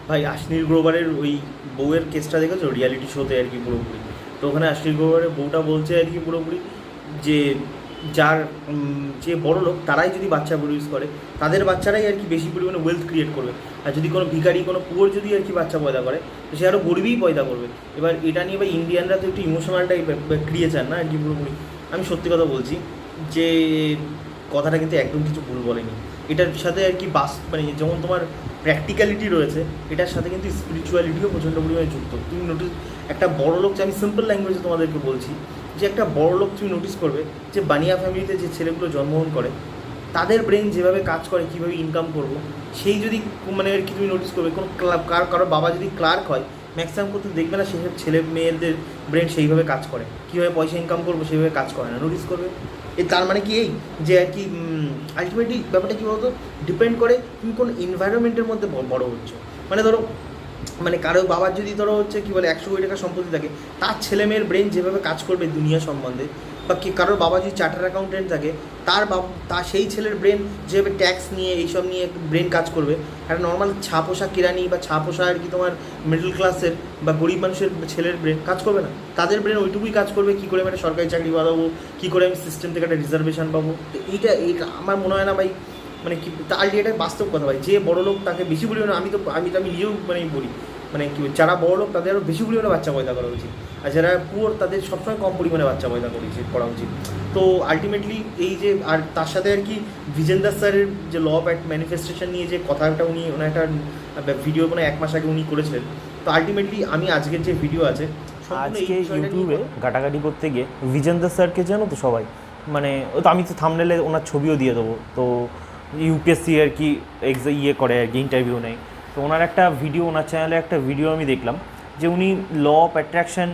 ভাই আশিস গ্রোভারের ওই বউয়ের কেসটা দেখেছো রিয়ালিটি শোতে আর কি পুরোপুরি। তো ওখানে আশিস গ্রোভারের বউটা বলছে আর কি পুরোপুরি যে যার যে বড় লোক তারাই যদি বাচ্চা প্রডিউস করে, তাদের বাচ্চারাই আর কি বেশি পরিমাণে ওয়েলথ ক্রিয়েট করবে। আর যদি কোনো ভিখারি কোনো পুয়োর যদি আর কি বাচ্চা পয়দা করে, তো সে আরও গরিবই পয়দা করবে। এবার এটা নিয়ে ভাই ইন্ডিয়ানরা তো একটু ইমোশনাল টাইপ ক্রিয়েচার না আর কি পুরোপুরি। আমি সত্যি কথা বলছি যে কথাটা কিন্তু একদম কিছু ভুল বলেনি। এটার সাথে আর কি মানে যেমন তোমার প্র্যাকটিক্যালিটি রয়েছে, এটার সাথে কিন্তু স্পিরিচুয়ালিটিও প্রচণ্ড পরিমাণে যুক্ত। তুমি নোটিস একটা বড় লোক, আমি সিম্পল ল্যাঙ্গুয়েজে তোমাদেরকে বলছি, যে একটা বড় লোক তুমি নোটিস করবে যে বানিয়া ফ্যামিলিতে যে ছেলেগুলো জন্মগ্রহণ করে, তাদের ব্রেন যেভাবে কাজ করে কীভাবে ইনকাম করবো, সেই যদি মানে আর কি তুমি নোটিস করবে কোনো কারো বাবা যদি ক্লার্ক হয়, ম্যাক্সিমাম করতে দেখবে না সেসব ছেলে মেয়েদের ব্রেন সেইভাবে কাজ করে, কীভাবে পয়সা ইনকাম করবো সেইভাবে কাজ করে না, নোটিস করবে। তার মানে কি এই যে আর কি আলটিমেটলি ব্যাপারটা কী বলতো, ডিপেন্ড করে তুমি কোন এনভায়রনমেন্টের মধ্যে বড় হচ্ছো। মানে ধরো মানে কারো বাবার যদি ধরো হচ্ছে কী বলে 100 কোটি টাকা সম্পত্তি থাকে, তার ছেলে মেয়ের ব্রেন যেভাবে কাজ করবে দুনিয়া সম্বন্ধে, বা কি কারোর বাবা যদি চার্টার অ্যাকাউন্টেন্ট থাকে, তার সেই ছেলের ব্রেন যেভাবে ট্যাক্স নিয়ে এইসব নিয়ে ব্রেন কাজ করবে, একটা নর্মাল ছাপোষা কেরানি বা ছাপোষা আর কি তোমার মিডল ক্লাসের বা গরিব মানুষের ছেলের ব্রেন কাজ করবে না। তাদের ব্রেন ওইটুকুই কাজ করবে, কী করে আমি একটা সরকারি চাকরি পাবো, কী করে আমি সিস্টেম থেকে একটা রিজার্ভেশন পাবো। তো এইটা আমার মনে হয় না ভাই, মানে কি তার এটা বাস্তব কথা ভাই। যে বড় লোক তাকে বেশি পরিমাণে, আমি নিজেও মানে বলি, মানে কি যারা বড় লোক তাদের আরও বেশি পরিমাণে বাচ্চা পয়দা করা উচিত, আর যারা পুয়ার তাদের সবসময় কম পরিমাণে বাচ্চা পয়দা করা উচিত। তো আলটিমেটলি এই যে, আর তার সাথে আর কি বিজেন্দার স্যারের যে ল অফ ম্যানিফেস্টেশন নিয়ে যে কথাটা উনি একটা ভিডিও মানে 1 মাস আগে উনি করেছিলেন। তো আলটিমেটলি আমি আজকের যে ভিডিও আছে, আজকে ইউটিউবে ঘাটাঘাটি করতে গিয়ে বিজেন্দার স্যারকে জানো তো সবাই, মানে ও তো আমি তো থাম্বনেলে ওনার ছবিও দিয়ে দেবো। তো ইউপিএসসি আর কি করে আর কি ইন্টারভিউ নেয়। তো ওনার একটা ভিডিও, ওনার চ্যানেলে একটা ভিডিও আমি দেখলাম যে উনি ল অফ অ্যাট্রাকশন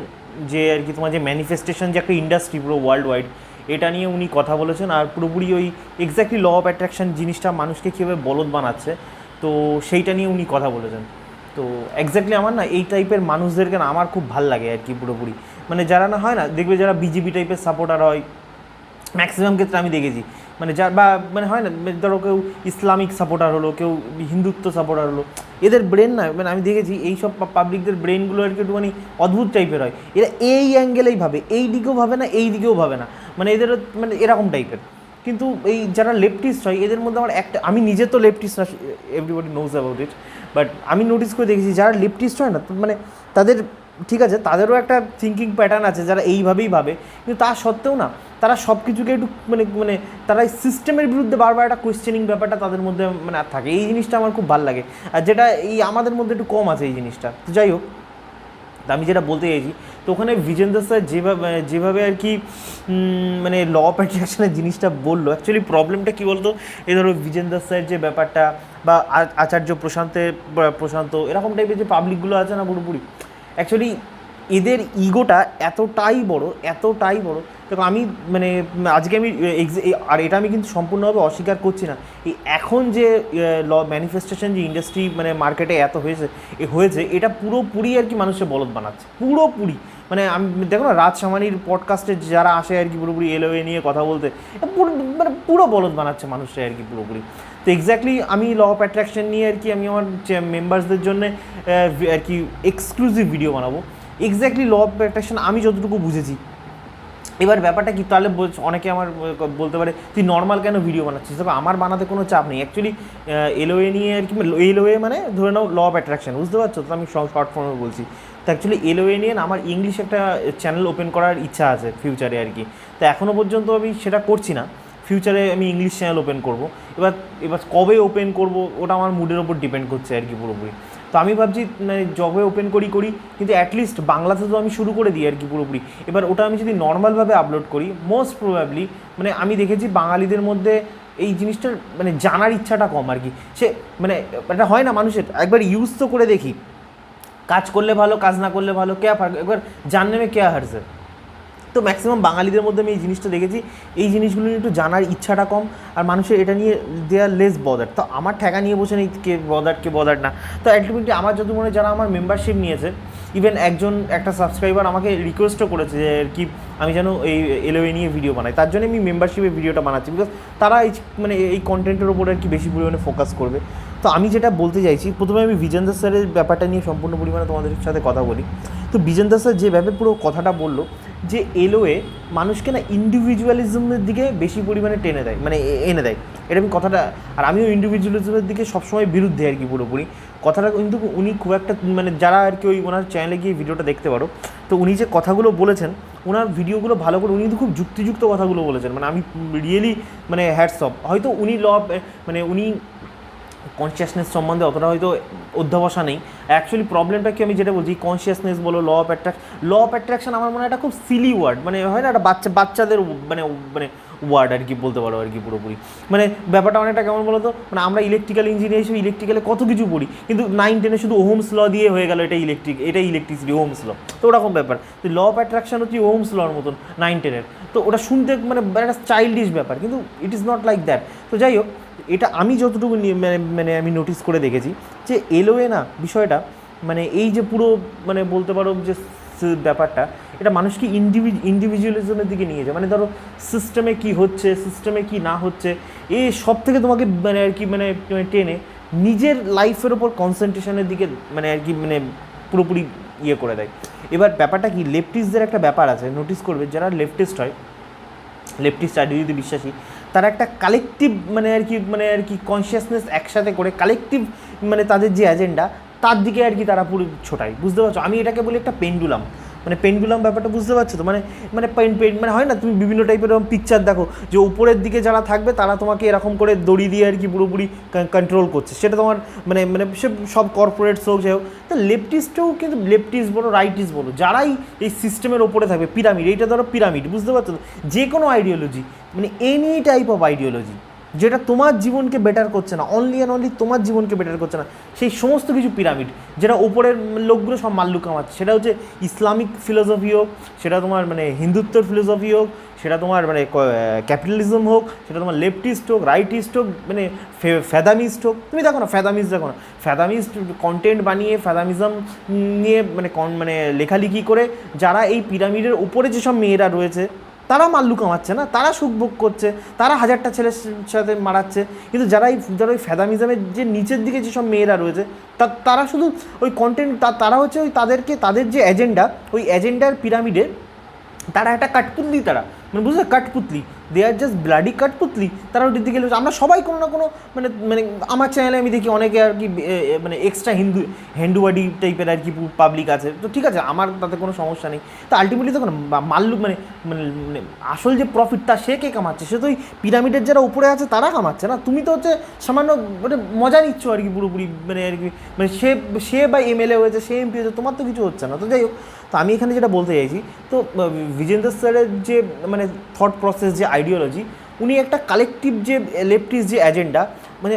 যে আর কি তোমার যে ম্যানিফেস্টেশন যে একটা ইন্ডাস্ট্রি পুরো ওয়ার্ল্ড ওয়াইড, এটা নিয়ে উনি কথা বলেছেন। আর পুরোপুরি ওই এক্স্যাক্টলি ল অফ অ্যাট্রাকশন জিনিসটা মানুষকে কীভাবে বলদ বানাচ্ছে, তো সেইটা নিয়ে উনি কথা বলেছেন। তো এক্স্যাক্টলি আমার না এই টাইপের মানুষদেরকে না আমার খুব ভাল লাগে আর কি পুরোপুরি। মানে যারা না হয় না, দেখবে যারা বিজেপি টাইপের সাপোর্টার হয়, ম্যাক্সিমাম ক্ষেত্রে আমি দেখেছি, মানে যা বা মানে হয় না, ধরো কেউ ইসলামিক সাপোর্টার হলো, কেউ হিন্দুত্ব সাপোর্টার হলো, এদের ব্রেন না, মানে আমি দেখেছি এই সব পাবলিকদের ব্রেনগুলো আর কি একটুখানি অদ্ভুত টাইপের হয়। এরা এই অ্যাঙ্গেলেই ভাবে, এই দিকেও ভাবে না, এই দিকেও ভাবে না, মানে এদের মানে এরকম টাইপের। কিন্তু এই যারা লেফটিস্ট হয় এদের মধ্যে আমার একটা, আমি নিজে তো লেফটিস্ট না, everybody knows about it, but আমি নোটিস করে দেখেছি যারা লেফটিস্ট হয় না, মানে তাদের ঠিক আছে, তাদেরও একটা থিঙ্কিং প্যাটার্ন আছে, যারা এইভাবেই ভাবে, কিন্তু তা সত্ত্বেও না তারা সব কিছুকে একটু মানে মানে তারা এই সিস্টেমের বিরুদ্ধে বারবার একটা কোয়েশ্চেনিং ব্যাপারটা তাদের মধ্যে মানে থাকে। এই জিনিসটা আমার খুব ভালো লাগে, আর যেটা এই আমাদের মধ্যে একটু কম আছে এই জিনিসটা। তো যাই হোক, আমি যেটা বলতে চাইছি, তো ওখানে বিজেন্দ্র স্যার যেভাবে আর কি মানে ল অফ অ্যাট্রাকশনের জিনিসটা বললো, অ্যাকচুয়ালি প্রবলেমটা কী বলতো, এই ধরো বিজেন্দ্র স্যার যে ব্যাপারটা, বা আচার্য প্রশান্ত এরকম টাইপের যে পাবলিকগুলো আছে না পুরোপুরি, অ্যাকচুয়ালি এদের ইগোটা এতটাই বড়, এতটাই বড়। দেখো আমি মানে আজকে আমি আর এটা আমি কিন্তু সম্পূর্ণভাবে অস্বীকার করছি না, এই এখন যে ম্যানিফেস্টেশন যে ইন্ডাস্ট্রি মানে মার্কেটে এত হয়েছে এটা পুরোপুরি আর কি মানুষের বলদ বানাচ্ছে পুরোপুরি। মানে আমি দেখো না, রাজ সামানির পডকাস্টে যারা আসে আর কি পুরোপুরি এলওএ নিয়ে কথা বলতে, মানে পুরো বলদ বানাচ্ছে মানুষরা আর কি পুরোপুরি। তো এক্স্যাক্টলি আমি ল অফ অ্যাট্রাকশন নিয়ে আর কি আমি আমার মেম্বার্সদের জন্য আর কি এক্সক্লুসিভ ভিডিও বানাবো, এক্স্যাক্টলি ল অফ অ্যাট্রাকশন আমি যতটুকু বুঝেছি। এবার ব্যাপারটা কি, তাহলে অনেকে আমার বলতে পারে তুই নর্মাল কেন ভিডিও বানাচ্ছিস, তবে আমার বানাতে কোনো চাপ নেই। অ্যাকচুয়ালি এলওএ নিয়ে আর কি, এলওএ মানে ধরে নাও ল অফ অ্যাট্রাকশন, বুঝতে পারছো তো, আমি শর্ট ফর্মে বলছি। তো অ্যাকচুয়ালি এলওএ নিয়ে না আমার ইংলিশ একটা চ্যানেল ওপেন করার ইচ্ছা আছে ফিউচারে আর কি। তো এখনও পর্যন্ত আমি সেটা করছি না, ফিউচারে আমি ইংলিশ চ্যানেল ওপেন করবো। এবার কবে ওপেন করব ওটা আমার মুডের ওপর ডিপেন্ড করছে আর কি পুরোপুরি। তো আমি ভাবছি মানে জবে ওপেন করি কিন্তু অ্যাটলিস্ট বাংলাতে তো আমি শুরু করে দিই আর কি পুরোপুরি। এবার ওটা আমি যদি নর্মালভাবে আপলোড করি, মোস্ট প্রবাবলি মানে আমি দেখেছি বাঙালিদের মধ্যে এই জিনিসটার মানে জানার ইচ্ছাটা কম আর কি। সে মানে এটা হয় না মানুষের, একবার ইউজ তো করে দেখি, কাজ করলে ভালো, কাজ না করলে ভালো, কে ফার্ক, একবার জাননে মে কে হারছে। তো ম্যাক্সিমাম বাঙালিদের মধ্যে আমি এই জিনিসটা দেখেছি, এই জিনিসগুলো নিয়ে একটু জানার ইচ্ছাটা কম, আর মানুষের এটা নিয়ে দে আর লেস বদার। তো আমার ঠেকা নিয়ে বসে নেই কে বদার না। তো আলটিমেটলি আমার যত মনে যারা আমার মেম্বারশিপ নিয়েছে, ইভেন একটা সাবস্ক্রাইবার আমাকে রিকোয়েস্টও করেছে যে আর কি আমি যেন এই এলওএ নিয়ে ভিডিও বানাই, তার জন্য আমি মেম্বারশিপের ভিডিওটা বানাচ্ছি, বিকজ তারা এই মানে এই কন্টেন্টের ওপরে আর কি বেশি পরিমাণে ফোকাস করবে। তো আমি যেটা বলতে চাইছি, প্রথমে আমি বিজেন্দ্র স্যারের ব্যাপারটা নিয়ে সম্পূর্ণ পরিমাণে তোমাদের সাথে কথা বলি। তো বিজেন্দ্র স্যার যেভাবে পুরো কথাটা বললো যে এলওএ মানুষকে না ইন্ডিভিজুয়ালিজমের দিকে বেশি পরিমাণে টেনে দেয়, মানে এনে দেয়, এটা আমি কথাটা, আর আমিও ইন্ডিভিজুয়ালিজমের দিকে সবসময় বিরুদ্ধে আর কি পুরোপুরি কথাটা। কিন্তু উনি খুব একটা, মানে যারা আর কি ওই ওনার চ্যানেলে গিয়ে ভিডিওটা দেখতে পারো, তো উনি যে কথাগুলো বলেছেন, ওনার ভিডিওগুলো ভালো করে, উনি কিন্তু খুব যুক্তিযুক্ত কথাগুলো বলেছেন, মানে আমি রিয়েলি মানে হ্যাটস অফ। হয়তো উনি মানে উনি কনসিয়াসনেস সম্বন্ধে অতটা হয়তো অধ্যাবসা নেই। অ্যাকচুয়ালি প্রবলেমটা কি, আমি যেটা বলছি, কনসিয়াসনেস বলো, ল অফ অ্যাট্রাকশন আমার মনে হয় একটা খুব সিলি ওয়ার্ড, মানে হয় না একটা বাচ্চাদের মানে মানে ওয়ার্ড আর কি বলতে পারো আর কি পুরোপুরি। মানে ব্যাপারটা অনেকটা কেমন বলো তো, মানে আমরা ইলেকট্রিক্যাল ইঞ্জিনিয়ার হিসেবে ইলেকট্রিক্যালে কত কিছু পড়ি, কিন্তু 9-10 শুধু ওহমস ল দিয়ে হয়ে গেল এটা ইলেকট্রিসিটি ওহমস ল, তো ওরকম ব্যাপার। তো ল অফ অ্যাট্রাকশন হচ্ছে ওহমস লর মতন 9-10-এর, তো ওটা শুনতে মানে একটা চাইল্ডিশ ব্যাপার, কিন্তু it is not like that. তো যাই হোক, এটা আমি যতটুকু মানে আমি নোটিস করে দেখেছি যে এলওএ না বিষয়টা, মানে এই যে পুরো মানে বলতে পারো যে ব্যাপারটা, এটা মানুষকে ইন্ডিভিজুয়ালিজমের দিকে নিয়ে যায়। মানে ধরো সিস্টেমে কি হচ্ছে, সিস্টেমে কি না হচ্ছে, এই সব থেকে তোমাকে মানে আর কি মানে টেনে নিজের লাইফের ওপর কনসেন্ট্রেশনের দিকে মানে আর কি মানে পুরোপুরি ইয়ে করে দেয়। এবার ব্যাপারটা কি, লেফটিস্টদের একটা ব্যাপার আছে, নোটিস করবে যারা লেফটিস্ট হয়, লেফটিস্ট আইডিওলজি বিশ্বাসী, তারা একটা কালেকটিভ মানে আর কি কনসিয়াসনেস একসাথে করে কালেকটিভ মানে তাদের যে এজেন্ডা তার দিকে আর কি তারা পুরো ছোটায়, বুঝতে পারছো? আমি এটাকে বলি একটা পেন্ডুলাম, মানে পেন্ডুলাম ব্যাপারটা বুঝতে পারছো তো? মানে মানে মানে হয় না, তুমি বিভিন্ন টাইপের এরকম পিকচার দেখো যে উপরের দিকে যারা থাকবে তারা তোমাকে এরকম করে দড়ি দিয়ে আর কি পুরোপুরি কন্ট্রোল করছে, সেটা তোমার মানে মানে সে সব কর্পোরেটস হোক যাই হোক। তো লেফটিস্টও কিন্তু, লেফটিস্ট বলো রাইটিস্ট বলো, যারাই এই সিস্টেমের ওপরে থাকবে, পিরামিড, এইটা ধরো পিরামিড, বুঝতে পারছো তো? যে কোনো আইডিওলজি, মানে এনি টাইপ অফ আইডিওলজি যেটা তোমার জীবনকে বেটার করছে না, অনলি অ্যান্ড অনলি তোমার জীবনকে বেটার করছে না, সেই সমস্ত কিছু পিরামিড, যেটা ওপরের লোকগুলো সব মাল্লু কামাচ্ছে, সেটা হচ্ছে ইসলামিক ফিলোসফি হোক, সেটা তোমার মানে হিন্দুত্বর ফিলোসফি হোক, সেটা তোমার মানে ক্যাপিটালিজম হোক, সেটা তোমার লেফটিস্ট হোক, রাইটিস্ট হোক, মানে ফ্যাদামিস্ট হোক। তুমি দেখো না, ফ্যাদামিস্ট কন্টেন্ট বানিয়ে ফ্যাদামিজম নিয়ে মানে মানে লেখালেখি করে যারা এই পিরামিডের উপরে যেসব মেয়েরা রয়েছে তারা মাল্লু কামাচ্ছে না, তারা সুখভোগ করছে, তারা হাজারটা ছেলের সাথে মারাচ্ছে। কিন্তু যারা ওই ফ্যাদামিজমের যে নিচের দিকে যেসব মেয়েরা রয়েছে তারা শুধু ওই কন্টেন্ট, তারা হচ্ছে ওই তাদের যে এজেন্ডা, ওই এজেন্ডার পিরামিডে তারা একটা কাঠপুতলি, তারা মানে বুঝলে কাঠপুতলি, দে আর জাস্ট ব্লাডি কাঠপুতলি। তারা ওটির দিকে আমরা সবাই কোনো না কোনো মানে মানে আমার চ্যানেলে আমি দেখি অনেকে আর কি মানে এক্সট্রা হিন্দুবাডি টাইপের আর কি পাবলিক আছে, তো ঠিক আছে, আমার তাতে কোনো সমস্যা নেই। তো আলটিমেটলি তখন মাল্লু মানে মানে আসল যে প্রফিট তা সে কে কামাচ্ছে? সে তো ওই পিরামিডের যারা উপরে আছে তারা কামাচ্ছে না, তুমি তো হচ্ছে সামান্য মানে মজা নিচ্ছ আর কি পুরোপুরি, মানে আর কি মানে সে বা এমএলএ হয়েছে, সে এমপি হয়েছে, তোমার তো কিছু হচ্ছে না। তো যাই হোক, তো আমি এখানে যেটা বলতে চাইছি, তো বিজেন্দ্র স্যারের যে মানে থট প্রসেস, যে আইডিওলজি, উনি একটা কালেকটিভ যে লেফটিস্ট যে এজেন্ডা, মানে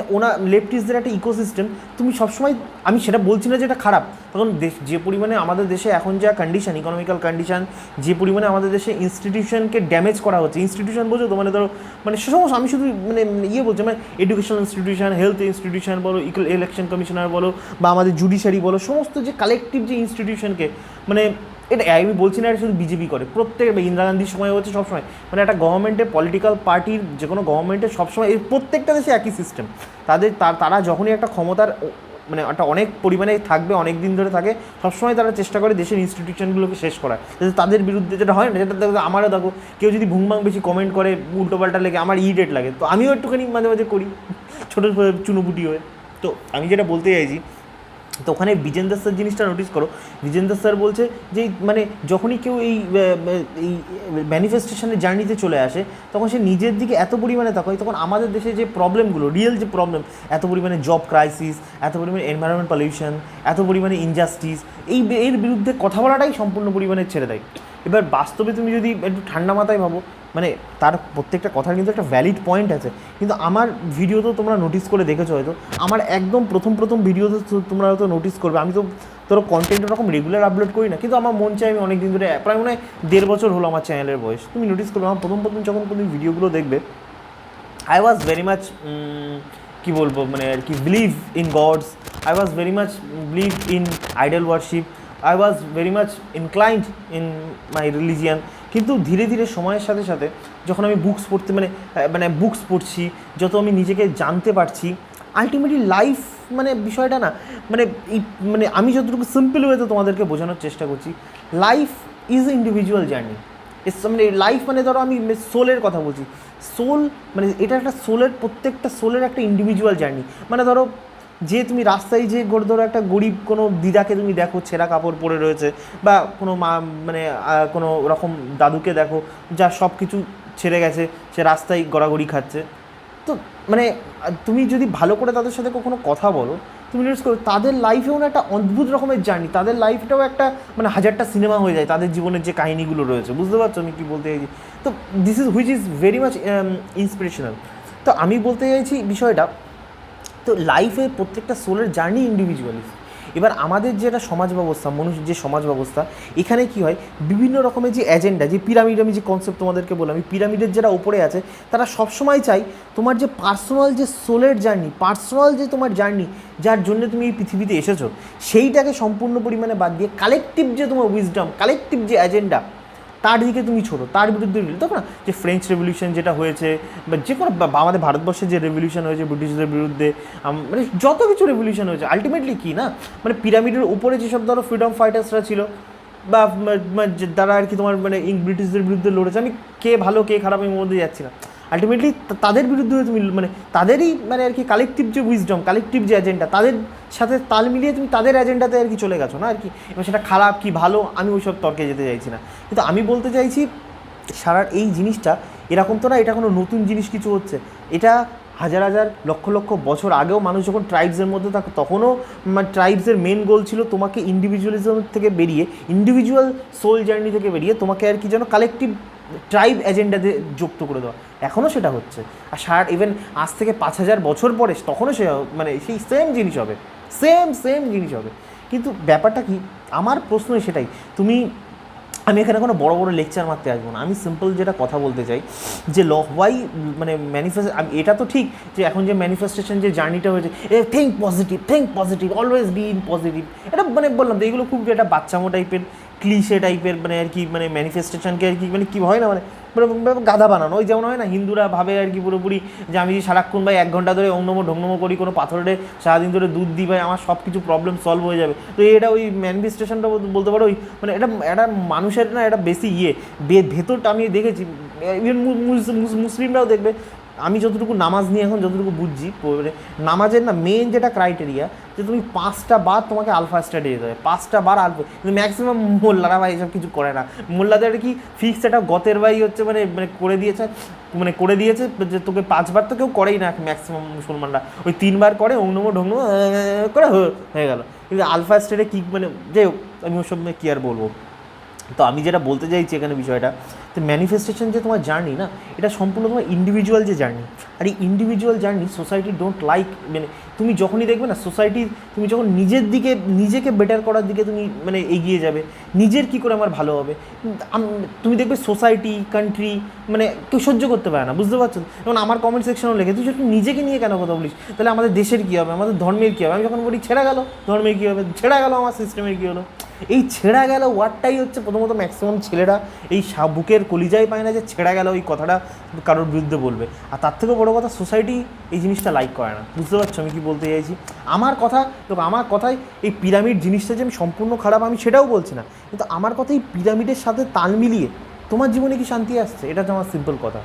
লেফটিস্টদের একটা ইকোসিস্টেম, তুমি সবসময়, আমি সেটা বলছি না যে এটা খারাপ, তখন যে পরিমাণে আমাদের দেশে এখন যা কন্ডিশন, ইকোনমিক্যাল কন্ডিশন, যে পরিমাণে আমাদের দেশে ইনস্টিটিউশনকে ড্যামেজ করা হচ্ছে, ইনস্টিটিউশন বোঝো তো, মানে ধরো মানে সে সমস্ত, আমি শুধু মানে ইয়ে বলছি, মানে এডুকেশনাল ইনস্টিটিউশন, হেলথ ইনস্টিটিউশন বলো, ইলেকশন কমিশনার বলো, বা আমাদের জুডিশিয়ারি বলো, সমস্ত যে কালেকটিভ যে ইনস্টিটিউশনকে, মানে এটা আমি বলছি না এটা শুধু বিজেপি করে, প্রত্যেক ইন্দিরা গান্ধীর সময় হচ্ছে সবসময়, মানে একটা গভর্নমেন্টের পলিটিক্যাল পার্টির যে কোনো গভর্নমেন্টের সবসময় এই প্রত্যেকটা দেশে একই সিস্টেম, তারা যখনই একটা ক্ষমতার মানে একটা অনেক পরিমাণে থাকবে, অনেক দিন ধরে থাকে, সবসময় তারা চেষ্টা করে দেশের ইনস্টিটিউশনগুলোকে শেষ করা, তাদের বিরুদ্ধে যেটা হয় না, যেটা আমারও দেখো, কেউ যদি ভুংবাং বেশি কমেন্ট করে, উল্টোপাল্টা লেগে, আমার ইরিটেট লাগে, তো আমিও একটুখানি মাঝে মাঝে করি, ছোটো চুনোপুটি হয়ে। তো আমি যেটা বলতে চাইছি, তো ওখানে বিজেন্দ্র স্যার জিনিসটা নোটিস করো, বিজেন্দ্র স্যার বলছে যে মানে যখনই কেউ এই ম্যানিফেস্টেশনের জার্নিতে চলে আসে, তখন সে নিজের দিকে এত পরিমাণে তাকায়, তখন আমাদের দেশে যে প্রবলেমগুলো, রিয়েল যে প্রবলেম, এত পরিমাণে জব ক্রাইসিস, এত পরিমাণে এনভায়রনমেন্ট পলিউশন, এত পরিমাণে ইনজাস্টিস, এর বিরুদ্ধে কথা বলাটাই সম্পূর্ণ পরিমাণে ছেড়ে দেয়। এবার বাস্তবে তুমি যদি একটু ঠান্ডা মাথায় ভাবো, মানে তার প্রত্যেকটা কথার কিন্তু একটা ভ্যালিড পয়েন্ট আছে, কিন্তু আমার ভিডিও তো তোমরা নোটিস করে দেখেছো হয়তো, আমার একদম প্রথম ভিডিওতে তোমরা হয়তো নোটিস করবে, আমি তো তোর কন্টেন্ট ওরকম রেগুলার আপলোড করি না, কিন্তু আমার মন চাই আমি অনেক দিন ধরে, প্রায় মনে হয় 1.5 বছর হলো আমার চ্যানেলের বয়স, তুমি নোটিস করবে আমার প্রথম যখন তুমি ভিডিওগুলো দেখবে, আই ওয়াজ ভেরি মাচ কী বলবো মানে আর কি believe in God's, I was very much believe in idol worship, I was very much inclined in my religion. কিন্তু ধীরে ধীরে সময়ের সাথে সাথে যখন আমি বুকস পড়ছি, যত আমি নিজেকে জানতে পারছি, আলটিমেটলি লাইফ মানে বিষয়টা না, মানে এই মানে আমি যতটুকু সিম্পল ওয়েতে তোমাদেরকে বোঝানোর চেষ্টা করছি, লাইফ ইজ ইন্ডিভিজুয়াল জার্নি। মানে লাইফ মানে ধরো আমি সোলের কথা বলছি, সোল মানে এটা একটা সোলের, প্রত্যেকটা সোলের একটা ইন্ডিভিজুয়াল জার্নি। মানে ধরো যে তুমি রাস্তায় যে ধরো একটা গরিব কোনো দিদাকে তুমি দেখো ছেঁড়া কাপড় পরে রয়েছে, বা কোনো মা মানে কোনো রকম দাদুকে দেখো যার সব কিছু ছেড়ে গেছে, সে রাস্তায় গড়াগড়ি খাচ্ছে, তো মানে তুমি যদি ভালো করে তাদের সাথে কখনো কথা বলো, তুমি নোটিস করো তাদের লাইফেও না একটা অদ্ভুত রকমের জার্নি, তাদের লাইফটাও একটা মানে হাজারটা সিনেমা হয়ে যায় তাদের জীবনের যে কাহিনিগুলো রয়েছে, বুঝতে পারছো আমি কী বলতে চাইছি? তো this is which is very much inspirational. তো আমি বলতে চাইছি বিষয়টা, তো লাইফে প্রত্যেকটা সোলের জার্নি ইন্ডিভিজুয়ালিস। এবার আমাদের যেটা সমাজ ব্যবস্থা, মানুষের যে সমাজ ব্যবস্থা, এখানে কি হয় বিভিন্ন রকমের যে এজেন্ডা, যে পিরামিড, আমি যে কনসেপ্ট তোমাদেরকে বললাম, এই পিরামিডের যারা উপরে আছে তারা সবসময় চাই তোমার যে পার্সোনাল যে সোলের জার্নি, পার্সোনাল যে তোমার জার্নি, যার জন্য তুমি এই পৃথিবীতে এসেছো, সেইটাকে সম্পূর্ণ পরিমাণে বাদ দিয়ে কালেকটিভ যে তোমার উইজডম, কালেকটিভ যে এজেন্ডা, তার দিকে তুমি ছোটো, তার বিরুদ্ধে তখন না যে ফ্রেঞ্চ রেভলিউশন যেটা হয়েছে, বা যে কোনো আমাদের ভারতবর্ষে যে রেভলিউশন হয়েছে ব্রিটিশদের বিরুদ্ধে, মানে যত কিছু রেভলিউশন হয়েছে আলটিমেটলি কী না, মানে পিরামিডের উপরে যেসব ধরো ফ্রিডম ফাইটার্সরা ছিল, বা যারা আর কি তোমার মানে ব্রিটিশদের বিরুদ্ধে লড়েছে, আমি কে ভালো কে খারাপ আমি মধ্যে যাচ্ছি না, আলটিমেটলি তাদের বিরুদ্ধে তুমি মানে তাদেরই মানে আর কি কালেকটিভ যে উইজডম, কালেকটিভ যে এজেন্ডা, তাদের সাথে তাল মিলিয়ে তুমি তাদের এজেন্ডাতে আর কি চলে গেছো না আর কি। এবার সেটা খারাপ কি ভালো আমি ওইসব তর্কে যেতে চাইছি না, কিন্তু আমি বলতে চাইছি সারা এই জিনিসটা এরকম তো না, এটা কোনো নতুন জিনিস কিছু হচ্ছে, এটা হাজার হাজার লক্ষ লক্ষ বছর আগেও মানুষ যখন ট্রাইবসের মধ্যে থাকতো তখনও মানে ট্রাইবসের মেন গোল ছিল তোমাকে ইন্ডিভিজুয়ালিজম থেকে বেরিয়ে, ইন্ডিভিজুয়াল সোল জার্নি থেকে বেরিয়ে তোমাকে আর কি যেন কালেকটিভ ট্রাইব এজেন্ডাতে যুক্ত করে দেওয়া, এখনও সেটা হচ্ছে। আর ইভেন আজ থেকে 5000 বছর পরে তখনও সে মানে সেই সেম জিনিস হবে, সেম জিনিস হবে। কিন্তু ব্যাপারটা কি, আমার প্রশ্ন সেটাই, আমি এখানে কোনো বড় বড় লেকচার মারতে আসবো না, আমি সিম্পল যেটা কথা বলতে চাই যে হোয়াই মানে এটা তো ঠিক যে এখন যে ম্যানিফেস্টেশন যে জার্নিটা হয়েছে, think positive always be in positive, এটা মানে বললাম তো এইগুলো খুব একটা বাচ্চামো টাইপের ক্লিশে টাইপের মানে আর কি, মানে ম্যানিফেস্টেশনকে আর কি মানে কী হয় না মানে গাধা বানানো, ওই যেমন হয় না হিন্দুরা ভাবে আর কি পুরোপুরি যে আমি সারাক্ষণ ভাই 1 ঘন্টা ধরে অঙ্গনম ঢঙ্গনম করি, কোনো পাথরে সারাদিন ধরে দুধ দিই ভাই, আমার সব কিছু প্রবলেম সলভ হয়ে যাবে। তো এটা ওই ম্যানিফেস্টেশনটা বলতে পারো ওই মানে এটা মানুষের না এটা বেশি ভেতরটা আমি দেখেছি, ইভেন মুসলিমরাও দেখবে, আমি যতটুকু নামাজ নিয়ে এখন যতটুকু বুঝছি, নামাজের না মেন যেটা ক্রাইটেরিয়া যে তুমি 5টা বার তোমাকে আলফা স্টাডি দিতে হবে, 5টা বার আলফা, কিন্তু ম্যাক্সিমাম মোল্লারা ভাই এসব কিছু করে না, মোল্লাদের কি ফিক্স একটা গতের ভাই হচ্ছে মানে মানে করে দিয়েছে যে তোকে 5 বার তো কেউ করেই না ম্যাক্সিমাম মুসলমানরা, ওই 3 বার করে অঙ্গনম ঢঙ্গনম করে হয়ে গেল, কিন্তু আলফা স্টাডে কী মানে যাই হোক আমি ওসব কী আর বলবো। তো আমি যেটা বলতে চাইছি এখানে বিষয়টা, তো ম্যানিফেস্টেশন যে তোমার জার্নি না, এটা সম্পূর্ণ তোমার ইন্ডিভিজুয়াল যে জার্নি, আর এই individual journey society don't like, মানে তুমি যখনই দেখবে না সোসাইটি, তুমি যখন নিজের দিকে নিজেকে বেটার করার দিকে তুমি মানে এগিয়ে যাবে, নিজের কী করে আমার ভালো হবে, তুমি দেখবে সোসাইটি কান্ট্রি মানে কেউ সহ্য করতে পারে না, বুঝতে পারছো? যেমন আমার কমেন্ট সেকশনও লেগে তুই যখন নিজেকে নিয়ে কেন কথা বলিস, তাহলে আমাদের দেশের কী হবে, আমাদের ধর্মের কী হবে, আমি যখন বলি ছেড়া গেল ধর্মের কী হবে, ছেড়া গেল আমার সিস্টেমের কী হলো, এই ছেঁড়া গেল ওয়ার্ডটাই হচ্ছে প্রথমত ম্যাক্সিমাম ছেলেরা এই বুকের কলিজাই পায় না যে ছেঁড়া গেল ওই কথাটা কারোর বিরুদ্ধে বলবে, আর তার থেকেও বড়ো কথা সোসাইটি এই জিনিসটা লাইক করে না, বুঝতে পারছো আমি কি বলতে চাইছি? আমার কথায় এই পিরামিড জিনিসটা যে আমি সম্পূর্ণ খারাপ আমি সেটাও বলছি না, কিন্তু আমার কথা এই পিরামিডের সাথে তাল মিলিয়ে তোমার জীবনে কি শান্তি আসছে, এটা তো আমার সিম্পল কথা।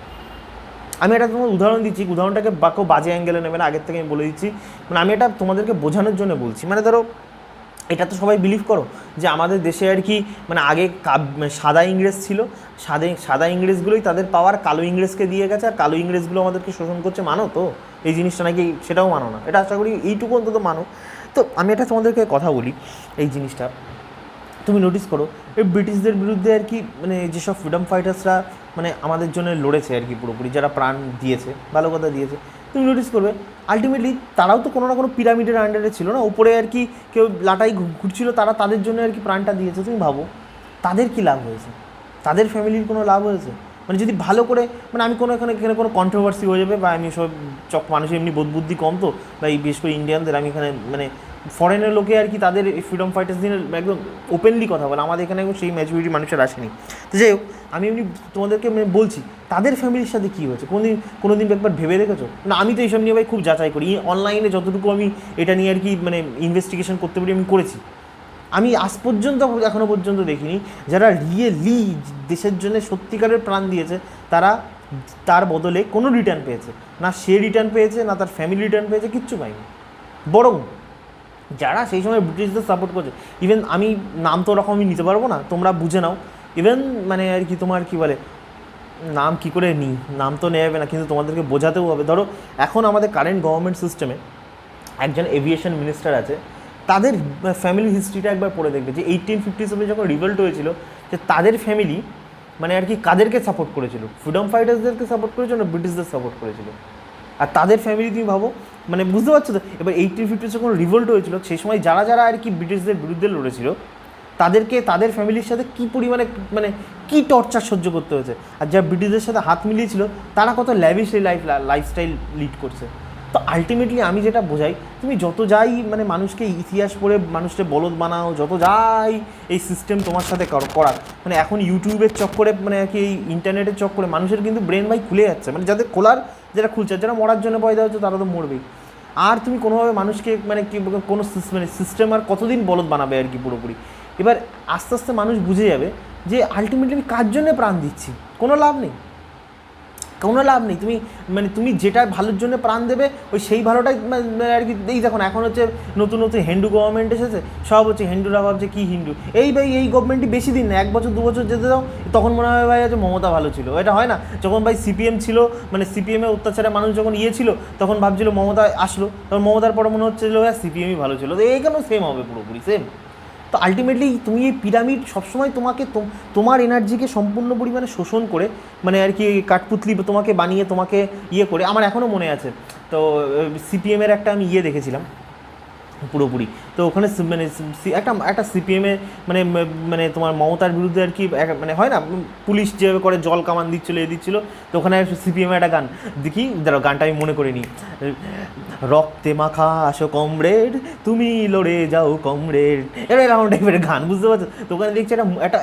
আমি এটা তোমার উদাহরণ দিচ্ছি, উদাহরণটাকে বাক্য বাজে অ্যাঙ্গেলে নেবে না, আগের থেকে আমি বলে দিচ্ছি, মানে আমি এটা তোমাদেরকে বোঝানোর জন্য বলছি। মানে ধরো এটা তো সবাই বিলিভ করো যে আমাদের দেশে আর কি মানে আগে সাদা ইংরেজ ছিল, সাদা ইংরেজগুলোই তাদের পাওয়ার কালো ইংরেজকে দিয়ে গেছে, আর কালো ইংরেজগুলো আমাদেরকে শোষণ করছে, মানো তো এই জিনিসটা নাকি? সেটাও মানো না, এটা আশা করি এইটুকু অন্তত মানো। তো আমি এটা তোমাদেরকে কথা বলি, এই জিনিসটা তুমি নোটিস করো এই ব্রিটিশদের বিরুদ্ধে আর কি মানে যেসব ফ্রিডম ফাইটার্সরা মানে আমাদের জন্য লড়েছে আর কি পুরোপুরি, যারা প্রাণ দিয়েছে, ভালো কথা দিয়েছে, তুমি নোটিস করবে আলটিমেটলি তারাও তো কোনো না কোনো পিরামিডের আন্ডারে ছিল না, উপরে আর কি কেউ লাটাই ঘুরছিল, তারা তাদের জন্য আর কি প্রাণটা দিয়েছে। তুমি ভাবো তাদের কি লাভ হয়েছে, তাদের ফ্যামিলির কোনো লাভ হয়েছে? মানে যদি ভালো করে মানে আমি এখানে কোনো কন্ট্রোভার্সি হয়ে যাবে, বা আমি সব মানুষের এমনি বোধবুদ্ধি কম তো, বা এই বিশেষ করে ইন্ডিয়ানদের আমি এখানে মানে ফরেনের লোকে আর কি তাদের ফ্রিডম ফাইটার্স দিনের একদম ওপেনলি কথা বলে, আমাদের এখানে এখন সেই ম্যাচুরিটি মানুষের আসেনি। তো যাই হোক, আমি এমনি তোমাদেরকে বলছি তাদের ফ্যামিলির সাথে কী হয়েছে, কোনো দিন একবার ভেবে দেখেছো? না, আমি তো এইসব নিয়ে ভাই খুব যাচাই করি, অনলাইনে যতটুকু আমি এটা নিয়ে আর কি ইনভেস্টিগেশন করতে পারি আমি করেছি। আমি আজ পর্যন্ত এখনও পর্যন্ত দেখিনি যারা রিয়েলি দেশের জন্য সত্যিকারের প্রাণ দিয়েছে তারা তার বদলে কোনো রিটার্ন পেয়েছে না, সে রিটার্ন পেয়েছে না তার ফ্যামিলি রিটার্ন পেয়েছে, কিচ্ছু পায়নি। বরং যারা সেই সময় ব্রিটিশদের সাপোর্ট করছে, ইভেন আমি নাম তো ওরকম আমি নিতে পারবো না, তোমরা বুঝে নাও, ইভেন আর কি তোমার কি বলে নাম কি করে নিই, নাম তো নেওয়া যাবে না, কিন্তু তোমাদেরকে বোঝাতেও হবে। ধরো এখন আমাদের কারেন্ট গভর্নমেন্ট সিস্টেমে একজন এভিয়েশন মিনিস্টার আছে, তাদের ফ্যামিলি হিস্ট্রিটা একবার পড়ে দেখবে যে 1857 যখন রিভোল্ট হয়েছিল, যে তাদের ফ্যামিলি আর কি কাদেরকে সাপোর্ট করেছিল, ফ্রিডম ফাইটার্সদেরকে সাপোর্ট করেছিল না ব্রিটিশদের সাপোর্ট করেছিল। আর তাদের ফ্যামিলি তুমি ভাবো, বুঝতে পারছো তো? এবার 1850 যখন রিভোল্ট হয়েছিল সেই সময় যারা যারা আর কি ব্রিটিশদের বিরুদ্ধে লড়েছিল তাদেরকে তাদের ফ্যামিলির সাথে কী পরিমাণে কী টর্চার সহ্য করতে হয়েছে, আর যারা ব্রিটিশদের সাথে হাত মিলিয়েছিল তারা কত ল্যাভিশলি লাইফস্টাইল লিড করছে। তো আলটিমেটলি আমি যেটা বোঝাই, তুমি যত যাই মানুষকে ইতিহাস পড়ে মানুষকে বলদ বানাও, যত যাই এই সিস্টেম তোমার সাথে করার, এখন ইউটিউবের চক্করে আর কি এই ইন্টারনেটের চক্করে মানুষের কিন্তু ব্রেন ভাই খুলে যাচ্ছে, যাদের খোলার যারা খুলছে, যারা মরার জন্য পয়দা হচ্ছে তারা তো মরবেই। আর তুমি কোনোভাবে মানুষকে কি কোনো সিস্টেম আর কতদিন বলদ বানাবে আর কি পুরোপুরি। এবার আস্তে আস্তে মানুষ বুঝে যাবে যে আলটিমেটলি আমি কার জন্য প্রাণ দিচ্ছি, কোনো লাভ নেই, কোনো লাভ নেই। তুমি যেটা ভালোর জন্য প্রাণ দেবে ওই সেই ভালোটাই আর কি। এই দেখুন এখন হচ্ছে নতুন নতুন হিন্দু গভর্নমেন্ট এসেছে, সব হচ্ছে হিন্দুরা ভাবছে কী হিন্দু, ভাই এই গভর্নমেন্টই বেশি দিন না, 1 বছর 2 বছর যেতে দাও, তখন মনে হয় ভাই আছে মমতা ভালো ছিল। এটা হয় না, যখন ভাই সিপিএম ছিল, সিপিএমের অত্যাচারে মানুষ যখন ছিল তখন ভাবছিল মমতা আসলো, তখন মমতার পরে মনে হচ্ছিল হ্যাঁ সিপিএমই ভালো ছিল। তো এইখানেও সেম হবে, পুরোপুরি সেম। তো আলটিমেটলি তুমি এই পিরামিড সবসময় তোমাকে তোমার এনার্জিকে সম্পূর্ণ পরিমাণে শোষণ করে আর কি কাঠপুতলি তোমাকে বানিয়ে তোমাকে করে। আমার এখনও মনে আছে, তো সিপিএমের একটা আমি দেখেছিলাম পুরোপুরি, তো ওখানে একটা সিপিএমে তোমার মমতার বিরুদ্ধে আর কি হয় না পুলিশ যেভাবে করে জল কামান দিচ্ছিলো, তো ওখানে সিপিএমে একটা গান দেখি, দাঁড়াও গানটা আমি মনে করে নিই, রক্তে মাখা আসো কমরেড তুমি লড়ে যাও কমরেড, এরকম টাইপের গান, বুঝতে পারছো? তো ওখানে দেখছি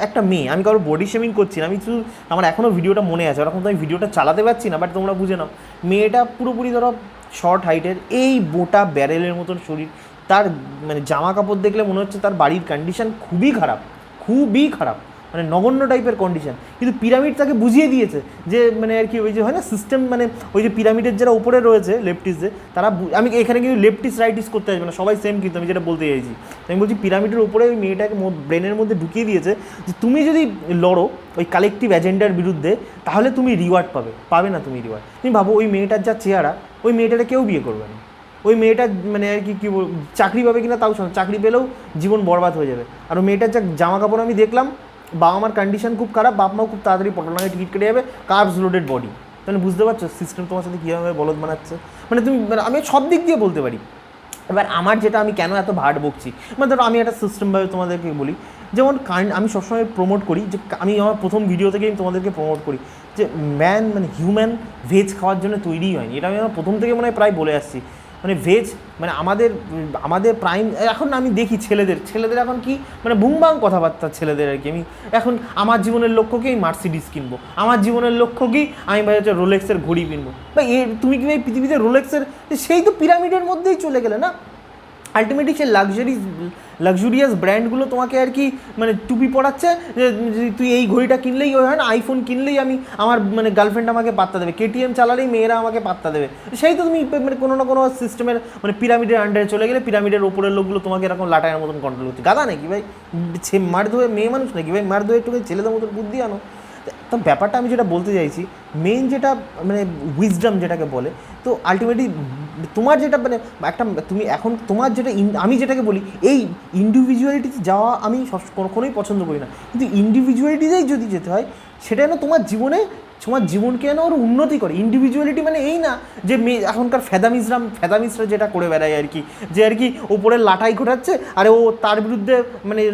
একটা মেয়ে, আমি কারোর বডি শেমিং করছি না, আমি শুধু আমার এখনও ভিডিওটা মনে আছে, ওরকম তো আমি ভিডিওটা চালাতে পারছি না, বাট তোমরা বুঝে নাও মেয়েটা পুরোপুরি ধরো শর্ট হাইটের, এই মোটা ব্যারেলের মতন শরীর, তার জামা কাপড় দেখলে মনে হচ্ছে তার বাড়ির কন্ডিশন খুবই খারাপ, খুবই খারাপ, নগণ্য টাইপের কন্ডিশন। কিন্তু পিরামিড তাকে বুঝিয়ে দিয়েছে যে আর কি ওই যে হয় না সিস্টেম, ওই যে পিরামিডের যারা উপরে রয়েছে লেফটিস্টে, তারা আমি এখানে কিন্তু লেফটিস্ট রাইটিস্ট করতে আসবে না, সবাই সেম, কিন্তু আমি যেটা বলতে চাইছি আমি বলছি পিরামিডের উপরে ওই মেয়েটাকে ব্রেনের মধ্যে ঢুকিয়ে দিয়েছে যে তুমি যদি লড়ো ওই কালেকটিভ এজেন্ডার বিরুদ্ধে তাহলে তুমি রিওয়ার্ড পাবে না, তুমি রিওয়ার্ড। তুমি ভাবো ওই মেয়েটার যা চেহারা, ওই মেয়েটাকে কেউ বিয়ে করবে না, ওই মেয়েটা আর কি কী চাকরি পাবে কিনা তাও শোনো, চাকরি পেলেও জীবন বরবাদ হয়ে যাবে। আর ওই মেয়েটার যা জামা কাপড় আমি দেখলাম, বাবা মার কন্ডিশন খুব খারাপ, বাপ মাও খুব তাড়াতাড়ি পটলনাকে টিকিট কেটে যাবে, কার্বস লোডেড বডি, বুঝতে পারছো সিস্টেম তোমার সাথে কীভাবে বলদ বানাচ্ছে। তুমি আমি সব দিক দিয়ে বলতে পারি। এবার আমার যেটা আমি কেন এত ভাট বকছি, ধরো আমি একটা সিস্টেমভাবে তোমাদেরকে বলি, যেমন আমি সবসময় প্রমোট করি যে আমি আমার প্রথম ভিডিও থেকে আমি তোমাদেরকে প্রমোট করি যে ম্যান হিউম্যান ভেজ খাওয়ার জন্য তৈরিই হয়নি, এটা আমি আমার প্রথম থেকে প্রায় বলে আসছি। ভেজ আমাদের প্রাইম, এখন আমি দেখি ছেলেদের এখন কি বুমবাং কথাবার্তা ছেলেদের আর কি। আমি এখন আমার জীবনের লক্ষ্য কি মার্সিডিস কিনবো, আমার জীবনের লক্ষ্য কি আমি ভাই হচ্ছে রোলেক্সের ঘড়ি কিনবো। বা তুমি কি ভাই পৃথিবীতে রোলেক্সের, সেই তো পিরামিডের মধ্যেই চলে গেলে না। আলটিমেটলি সে লাক্সারিয়াস ব্র্যান্ডগুলো তোমাকে আর কি টুপি পড়াচ্ছে যে তুই এই ঘড়িটা কিনলেই ওই হয় না, আইফোন কিনলেই আমি আমার গার্লফ্রেন্ড আমাকে পাত্তা দেবে, কেটিএম চালালেই মেয়েরা আমাকে পাত্তা দেবে। সেই তো তুমি কোনো না কোনো সিস্টেমের পিরামিডের আন্ডারে চলে গেলে পিরামিডের ওপরের লোকগুলো তোমাকে এরকম লাটায়ের মতন কন্ট্রোল করছে। গাদা নাকি ভাই, মার ধোয়ে মেয়ে মানুষ নাকি ভাই, মার ধোয়ে একটু ছেলেদের মতন বুদ্ধি আনো। তো ব্যাপারটা আমি যেটা বলতে চাইছি, মেইন যেটা উইজডম যেটাকে বলে, তো আলটিমেটলি তোমার যেটা একটা তুমি এখন তোমার যেটা আমি যেটাকে বলি এই ইন্ডিভিজুয়ালিটিতে যাওয়া আমি কখনোই পছন্দ করি না, কিন্তু ইন্ডিভিজুয়ালিটিতেই যদি যেতে হয় সেটা যেন তোমার জীবনকে যেন ওর উন্নতি করে। ইন্ডিভিজুয়ালিটি এই না যে এখনকার ফেদামিসরা যেটা করে বেড়ায় আর কি, যে আর কি ওপরের লাটাই ঘটাচ্ছে আরে ও তার বিরুদ্ধে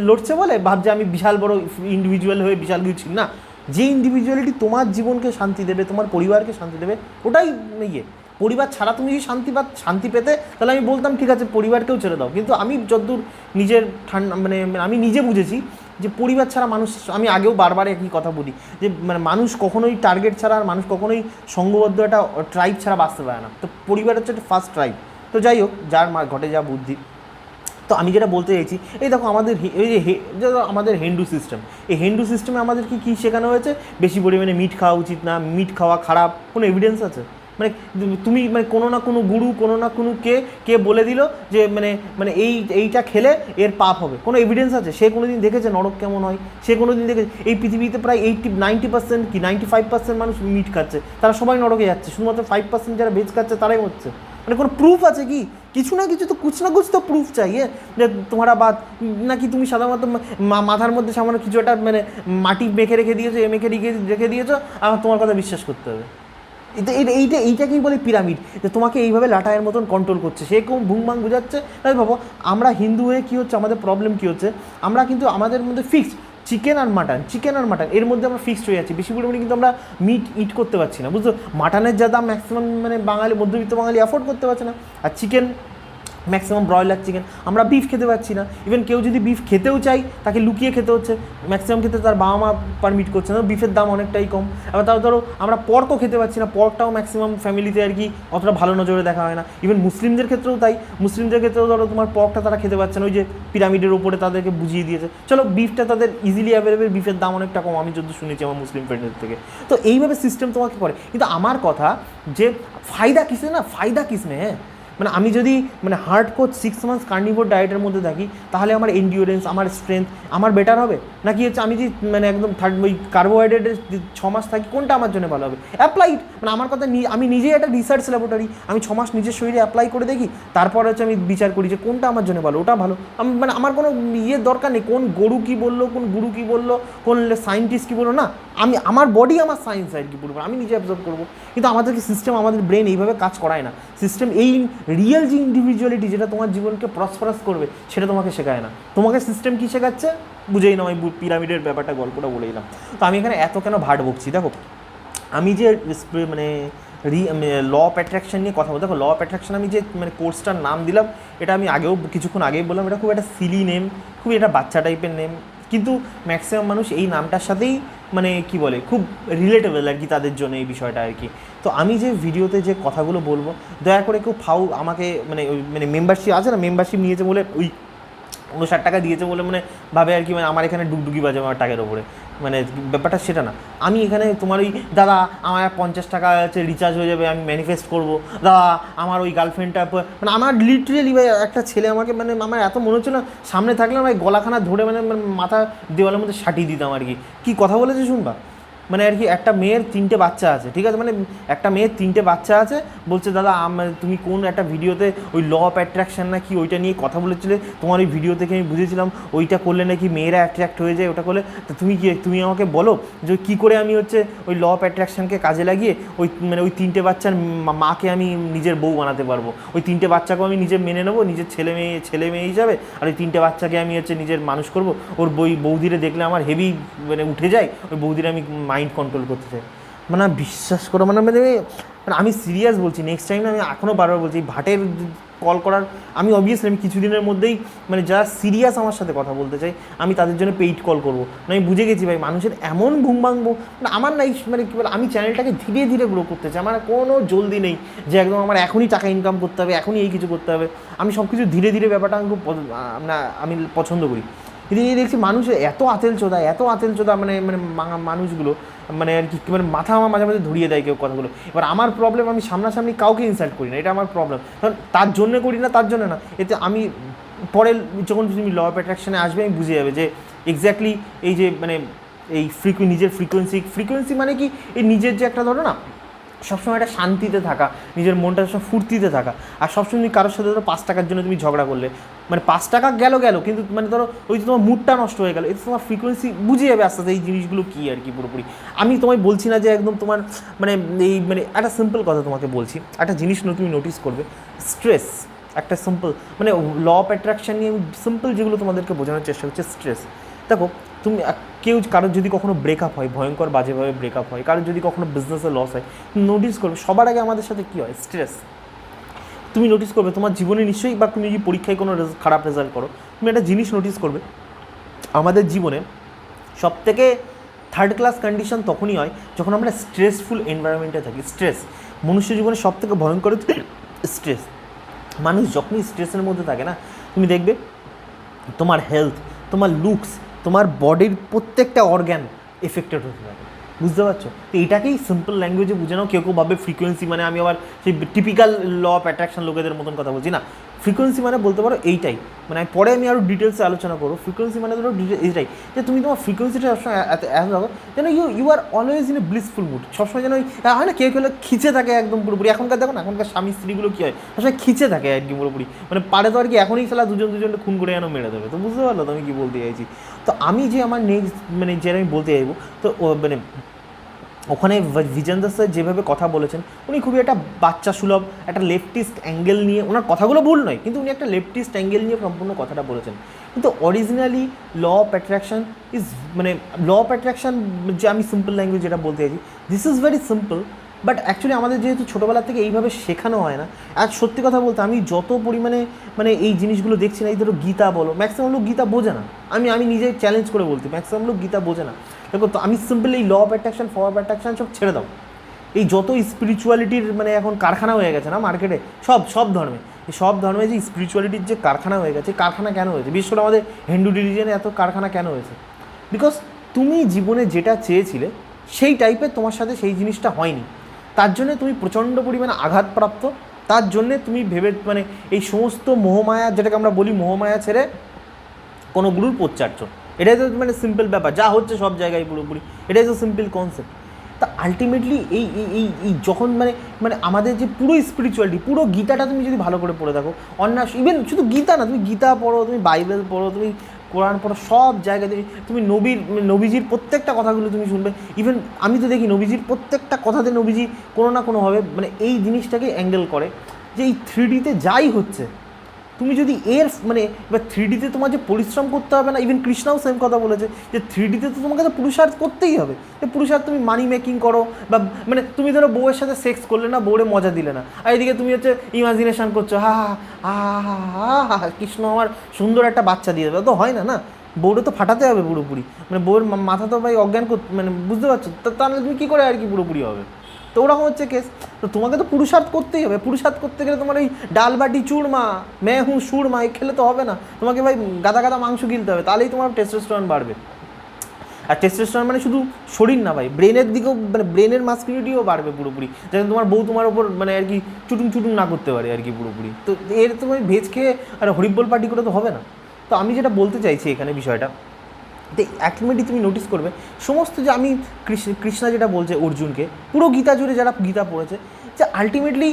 লড়ছে বলে ভাবছে আমি বিশাল বড় ইন্ডিভিজুয়াল হয়ে বিশাল কিছু না। যে ইন্ডিভিজুয়ালিটি তোমার জীবনকে শান্তি দেবে, তোমার পরিবারকে শান্তি দেবে, ওটাই পরিবার ছাড়া তুমি যদি শান্তি পেতে তাহলে আমি বলতাম ঠিক আছে পরিবারকেও ছেড়ে দাও, কিন্তু আমি যতদূর নিজের মানে আমি নিজে বুঝেছি যে পরিবার ছাড়া মানুষ, আমি আগেও বারবার একই কথা বলি যে মানে মানুষ কখনোই টার্গেট ছাড়া আর মানুষ কখনোই সংঘবদ্ধ একটা ট্রাইব ছাড়া বাঁচতে পারে না। তো পরিবার হচ্ছে একটা ফার্স্ট ট্রাইব। তো যাই হোক, যার ঘটে যা বুদ্ধি। তো আমি যেটা বলতে চাইছি, এই দেখো আমাদের এই যে আমাদের হিন্দু সিস্টেম, এই হিন্দু সিস্টেমে আমাদেরকে কী শেখানো হয়েছে, বেশি পরিমাণে মিট খাওয়া উচিত না, মিট খাওয়া খারাপ, কোনো এভিডেন্স আছে? মানে তুমি মানে কোনো না কোনো গুরু, কোনো না কোনো কে বলে দিল যে মানে এইটা খেলে এর পাপ হবে, কোনো এভিডেন্স আছে? সে কোনো দিন দেখেছে নরক কেমন হয়? সে কোনো দিন দেখেছে? এই পৃথিবীতে প্রায় 90% কি 95% মানুষ মিট খাচ্ছে, তারা সবাই নরকে যাচ্ছে, শুধুমাত্র 5% যারা ভেজ খাচ্ছে তারাই হচ্ছে। মানে কোনো প্রুফ আছে কি? কিছু না কিছু তো প্রুফ চাই যে তোমারা বাদ নাকি তুমি সাধারণত মাথার মধ্যে সামান্য কিছু একটা মানে মাটি মেখে রেখে দিয়েছো, রেখে দিয়েছো, আর তোমার কথা বিশ্বাস করতে হবে। এইটাকেই বলে পিরামিড, যে তোমাকে এইভাবে লাটায়ের মতন কন্ট্রোল করছে, সে কেউ ভুংভাং বুঝাচ্ছে। তাই ভাবো আমরা হিন্দু হয়ে কী হচ্ছে, আমাদের প্রবলেম কী হচ্ছে, আমরা কিন্তু আমাদের মধ্যে ফিক্সড চিকেন আর মাটন এর মধ্যে আমরা ফিক্সড হয়ে যাচ্ছি, বেশি পরিমাণে কিন্তু আমরা মিট ইট করতে পারছি না, বুঝছো? মাটনের যা দাম ম্যাক্সিমাম মানে মধ্যবিত্ত বাঙালি অ্যাফোর্ড করতে পারছে না, আর চিকেন ম্যাক্সিমাম ব্রয়লার চিকেন, আমরা বিফ খেতে পারছি না। ইভেন কেউ যদি বিফ খেতেও চাই তাকে লুকিয়ে খেতে হচ্ছে, ম্যাক্সিমাম ক্ষেত্রে তার বাবা মা পারমিট করছে না, বিফের দাম অনেকটাই কম। আবার তাও ধরো আমরা পর্কও খেতে পারছি না, পর্কটাও ম্যাক্সিমাম ফ্যামিলিতে আর কি অতটা ভালো নজরে দেখা হয় না। ইভেন মুসলিমদের ক্ষেত্রেও তাই, মুসলিমদের ক্ষেত্রেও ধরো তোমার পর্কটা তারা খেতে পারছে না, ওই যে পিরামিডের ওপরে তাদেরকে বুঝিয়ে দিয়েছে। চলো বিফটা তাদের ইজিলি অ্যাভেলেবেল, বিফের দাম অনেকটা কম, আমি যদি শুনেছি আমার মুসলিম ফ্রেন্ডের থেকে। তো এইভাবে সিস্টেম তোমাকে করে, কিন্তু আমার কথা যে ফায়দা কিসে না, ফায়দা কিসমে? হ্যাঁ, মানে আমি যদি মানে হার্ডকোর 6 মান্থস কার্নিভোর ডায়েটের মধ্যে থাকি, তাহলে আমার এন্ডিওরেন্স, আমার স্ট্রেংথ আমার বেটার হবে, নাকি হচ্ছে আমি যে মানে একদম ওই কার্বোহাইড্রেটের 6 মাস থাকি, কোনটা আমার জন্য ভালো হবে? অ্যাপ্লাইড, মানে আমার কথা আমি নিজেই একটা রিসার্চ ল্যাবরেটরি, আমি 6 মাস নিজের শরীরে অ্যাপ্লাই করে দেখি, তারপর হচ্ছে আমি বিচার করি যে কোনটা আমার জন্য ভালো, ওটা ভালো। আমি মানে আমার কোনো দরকার নেই কোন গরু কী বললো, কোন গুরু কী বললো, কোন সায়েন্টিস্ট কী বললো, না, আমি আমার বডি আমার সায়েন্স আর কি বলবো, আমি নিজে অ্যাবজর্ব করবো। কিন্তু আমাদেরকে সিস্টেম, আমাদের ব্রেন এইভাবে কাজ করায় না। সিস্টেম এই রিয়েল যে ইন্ডিভিজুয়ালিটি, যেটা তোমার জীবনকে প্রসপারাস করবে, সেটা তোমাকে শেখায় না। তোমাকে সিস্টেম কী শেখাচ্ছে বুঝেই না, আমি পিরামিডের ব্যাপারটা গল্পটা বলে দিলাম। তো আমি এখানে এত কেন ভাট বকছি, দেখো আমি যে মানে ল অফ অ্যাট্রাকশন নিয়ে কথা বলতে, দেখো ল অফ অ্যাট্রাকশন আমি যে মানে কোর্সটার নাম দিলাম, এটা আমি কিছুক্ষণ আগেই বললাম, এটা খুব একটা সিলি নেম, খুবই একটা বাচ্চা টাইপের নেম, কিন্তু ম্যাক্সিমাম মানুষ এই নামটার সাথেই মানে কি বলে খুব রিলেটেবল আর কি তাদের জন্য এই বিষয়টা আর কি। তো আমি যে ভিডিওতে যে কথাগুলো বলবো, দয়া করে কেউ আমাকে মানে ওই মানে মেম্বারশিপ আছে না, মেম্বারশিপ নিয়েছে বলে ওই 59 টাকা দিয়েছে বলে মানে ভাবে আর কি মানে আমার এখানে ডুগডুগি বাজে আমার টাকার ওপরে, মানে ব্যাপারটা সেটা না। আমি এখানে তোমার ওই দাদা আমার 50 টাকা হচ্ছে রিচার্জ হয়ে যাবে, আমি ম্যানিফেস্ট করবো, দাদা আমার ওই গার্লফ্রেন্ডটা, মানে আমার লিটারেলি ভাই একটা ছেলে আমাকে মানে আমার এত মনে হচ্ছে না সামনে থাকলে আমার গলাখানা ধরে মানে মাথা দেওয়ালের মধ্যে সাটিয়ে দিতাম আর কি। কী কথা বলেছে শুনবা, মানে আর কি একটা মেয়ের 3টে বাচ্চা আছে, ঠিক আছে, মানে একটা মেয়ের 3টে বাচ্চা আছে, বলছে দাদা তুমি কোন একটা ভিডিওতে ওই ল অফ অ্যাট্রাকশান না কি ওইটা নিয়ে কথা বলেছিলে, তোমার ওই ভিডিও থেকে আমি বুঝেছিলাম ওইটা করলে নাকি মেয়েরা অ্যাট্রাক্ট হয়ে যায়, ওটা করলে তো তুমি আমাকে বলো যে কী করে আমি হচ্ছে ওই ল অফ অ্যাট্রাকশানকে কাজে লাগিয়ে ওই মানে ওই 3টে বাচ্চার মাকে আমি নিজের বউ বানাতে পারবো, ওই 3টে বাচ্চাকেও আমি নিজে মেনে নেবো, নিজের ছেলে মেয়ে হিসাবে, আর ওই 3টে বাচ্চাকে আমি হচ্ছে নিজের মানুষ করবো, ওর বৌদিরে দেখলে আমার হেভি মানে উঠে যায়, ওই বৌদিরে আমি মাইন্ড কন্ট্রোল করতে চাই। মানে বিশ্বাস করো মানে আমি সিরিয়াস বলছি, নেক্সট টাইম আমি এখনও বারবার বলছি ভাটের কল করার, আমি অবভিয়াসলি আমি কিছুদিনের মধ্যেই মানে যারা সিরিয়াস আমার সাথে কথা বলতে চাই আমি তাদের জন্য পেইড কল করবো। মানে আমি বুঝে গেছি ভাই মানুষের এমন ঘুম ভাঙবো, মানে আমার নাই মানে কী বলে আমি চ্যানেলটাকে ধীরে ধীরে গ্রো করতে চাই, আমার কোনো জলদি নেই যে একদম আমার এখনই টাকা ইনকাম করতে হবে, এখনই এই কিছু করতে হবে। আমি সব কিছু ধীরে ধীরে ব্যাপারটা আমি খুব আমি পছন্দ করি। কিন্তু এই দেখছি মানুষের এত আতেল চোদা মানে মানে মানুষগুলো মানে আর কি মানে মাথা আমার মাঝে মাঝে ধরিয়ে দেয় কেউ কথাগুলো। এবার আমার প্রবলেম, আমি সামনাসামনি কাউকে ইনসাল্ট করি না, এটা আমার প্রবলেম, কারণ তার জন্য করি না, তার জন্য না, এতে আমি পরে যখন তুমি ল অফ অ্যাট্রাকশানে আসবে আমি বুঝে যাবে যে এক্স্যাক্টলি এই যে মানে এই নিজের ফ্রিকোয়েন্সি মানে কি এই নিজের যে একটা ধরো না সবসময় একটা শান্তিতে থাকা, নিজের মনটা সবসময় ফুর্তিতে থাকা, আর সবসময় তুমি কারোর সাথে ধরো 5 টাকার জন্য তুমি ঝগড়া করলে, মানে 5 টাকা গেল কিন্তু মানে ধরো ওই যে তোমার মুডটা নষ্ট হয়ে গেল, এতে তোমার ফ্রিকোয়েন্সি বুঝে যাবে আস্তে আস্তে এই জিনিসগুলো কী আর কি পুরোপুরি। আমি তোমায় বলছি না যে একদম তোমার মানে এই মানে একটা সিম্পল কথা তোমাকে বলছি, একটা জিনিস তুমি নোটিস করবে, স্ট্রেস একটা সিম্পল মানে ল অফ অ্যাট্রাকশান নিয়ে আমি সিম্পল যেগুলো তোমাদেরকে বোঝানোর চেষ্টা করছি, স্ট্রেস দেখো তুমি কেউ কারোর যদি কখনো ব্রেকআপ হয়, ভয়ঙ্কর বাজেভাবে ব্রেকআপ হয়, কারোর যদি কখনো বিজনেসে লস হয়, নোটিস করবে সবার আগে আমাদের সাথে কী হয়, স্ট্রেস। তুমি নোটিস করবে তোমার জীবনে নিশ্চয়ই, বা তুমি যদি পরীক্ষায় কোনো খারাপ রেজাল্ট করো, তুমি একটা জিনিস নোটিস করবে, আমাদের জীবনে সবথেকে থার্ড ক্লাস কন্ডিশন তখনই হয় যখন আমরা স্ট্রেসফুল এনভায়রনমেন্টে থাকি। স্ট্রেস মনুষ্য জীবনে সবথেকে ভয়ঙ্কর স্ট্রেস। মানুষ যখনই স্ট্রেসের মধ্যে থাকে না, তুমি দেখবে তোমার হেলথ, তোমার লুকস, তোমার বডির প্রত্যেকটা অর্গ্যান এফেক্টেড হতে থাকে। বুঝতে পারছো? তো এটাকেই সিম্পল ল্যাঙ্গুয়েজে বুঝে নাও। কেউ ভাবে ফ্রিকোয়েন্সি মানে আমি আবার সেই টিপিক্যাল ল অফ অ্যাট্রাকশন লোকেদের মতন কথা বলছি না। ফ্রিকোয়েন্সি মানে বলতে পারো এইটাই, মানে পরে আমি আরও ডিটেলসে আলোচনা করবো। ফ্রিকোয়েন্সি মানে ধরো এইটাই যে তুমি তোমার ফ্রিকোয়েন্সিটা সবসময় এত রাখো যেন you are always in a blissful mood. সবসময় যেন হয় না, কেউ কেউ খিচে থাকে একদম পুরোপুরি। এখনকার দেখো না, এখনকার স্বামী স্ত্রীগুলো কী হয়, সবসময় খিচে থাকে আর কি পুরোপুরি, মানে পারে তো আর কি এখনই সালা দুজনকে খুন করে যেন মেরে দেবে। তো বুঝতে পারলো তো আমি কী বলতে চাইছি? তো আমি যে আমার নেক্সট মানে যেটা আমি বলতে চাইবো, তো মানে ওখানে বিজেন্দ্র স্যার যেভাবে কথা বলেছেন, উনি খুবই একটা বাচ্চা সুলভ একটা লেফটিস্ট অ্যাঙ্গেল নিয়ে, ওনার কথাগুলো ভুল নয় কিন্তু উনি একটা লেফটিস্ট অ্যাঙ্গেল নিয়ে সম্পূর্ণ কথাটা বলেছেন। কিন্তু originally law of attraction is মানে ল অফ অ্যাট্রাকশন যে আমি সিম্পল ল্যাঙ্গুয়েজ যেটা বলতে চাইছি, this is very simple, but actually আমাদের যেহেতু ছোটোবেলা থেকে এইভাবে শেখানো হয় না। আর সত্যি কথা বলতে আমি যত পরিমাণে মানে এই জিনিসগুলো দেখছি না, এই ধরো গীতা বলো, ম্যাক্সিমাম লোক গীতা বোঝে না। আমি নিজে চ্যালেঞ্জ করে বলতে, ম্যাক্সিমাম লোক গীতা বোঝে না। দেখো তো আমি সিম্পল এই law of attraction, for of attraction সব ছেড়ে দাও। এই যত স্পিরিচুয়ালিটির মানে এখন কারখানা হয়ে গেছে না মার্কেটে, সব ধর্মে, এই সব ধর্মে যে স্পিরিচুয়ালিটির যে কারখানা হয়ে গেছে, কারখানা কেন হয়েছে? বিশেষ করে আমাদের হিন্দু রিলিজনে এত কারখানা কেন হয়েছে? বিকজ তুমি জীবনে যেটা চেয়েছিলে সেই টাইপের তোমার সাথে সেই জিনিসটা হয়নি, তার জন্যে তুমি প্রচণ্ড পরিমাণে আঘাতপ্রাপ্ত। তার জন্যে তুমি ভেবে মানে এই সমস্ত মোহমায়া, যেটাকে আমরা বলি মোহমায়া ছেড়ে কোনো গুরুর পশ্চাচ্য, এটাই তো মানে সিম্পল ব্যাপার, যা হচ্ছে সব জায়গায় পুরোপুরি, এটাই তো সিম্পল কনসেপ্ট। তা আলটিমেটলি এই এই এই যখন মানে আমাদের যে পুরো স্পিরিচুয়ালিটি, পুরো গীতাটা তুমি যদি ভালো করে পড়ে থাকো, অন্য ইভেন শুধু গীতা না, তুমি গীতা পড়ো, তুমি বাইবেল পড়ো, তুমি কোরআন পড়ো, সব জায়গায় তুমি নবীজির প্রত্যেকটা কথাগুলো তুমি শুনবে। ইভেন আমি তো দেখি নবীজির প্রত্যেকটা কথাতে নবীজি কোনো না কোনোভাবে মানে এই জিনিসটাকে অ্যাঙ্গেল করে যে এই 3Dতে যাই হচ্ছে, তুমি যদি এর মানে এবার 3Dতে তোমার যে পরিশ্রম করতে হবে না, ইভেন কৃষ্ণাও সেম কথা বলেছে যে 3Dতে তো তোমাকে তো পুরুষার্থ করতেই হবে। যে পুরুষার্থ তুমি মানি মেকিং করো, বা মানে তুমি ধরো বউয়ের সাথে সেক্স করলে না, বউরে মজা দিলে না, আর এদিকে তুমি হচ্ছে ইমাজিনেশান করছো, হা হা হা হা হা কৃষ্ণ আমার সুন্দর একটা বাচ্চা দিয়ে দেবে, তো হয় না, না বউরে তো ফাটাতে হবে পুরোপুরি, মানে বউয়ের মাথা তো ভাই অজ্ঞান করতে, মানে বুঝতে পারছো? তাহলে তুমি কী করে আর কি পুরোপুরি হবে? তো ওরকম হচ্ছে কেস। তো তোমাকে তো পুরুষার্থ করতেই হবে। পুরুষার্থ করতে গেলে তোমার এই ডাল বাটি চুরমা, মে হুঁ সুরমা এই খেলে তো হবে না, তোমাকে ভাই গাদা মাংস গিলতে হবে, তাহলেই তোমার টেস্টোস্টেরন বাড়বে। আর টেস্টোস্টেরন মানে শুধু শরীর না ভাই, ব্রেনের দিকেও মানে ব্রেনের মাস্কুলিটিও বাড়বে পুরোপুরি, যেন তোমার বউ তোমার ওপর মানে আর কি চুটুং না করতে পারে আর কি পুরোপুরি। তো এর তোমার ভেজ খেয়ে আর হরিবল পার্টি করে তো হবে না। তো আমি যেটা বলতে চাইছি এখানে বিষয়টা, তো আলটিমেটলি তুমি নোটিস করবে সমস্ত যে আমি কৃষ্ণা যেটা বলছে অর্জুনকে, পুরো গীতা জুড়ে যারা গীতা পড়েছে, যে আলটিমেটলি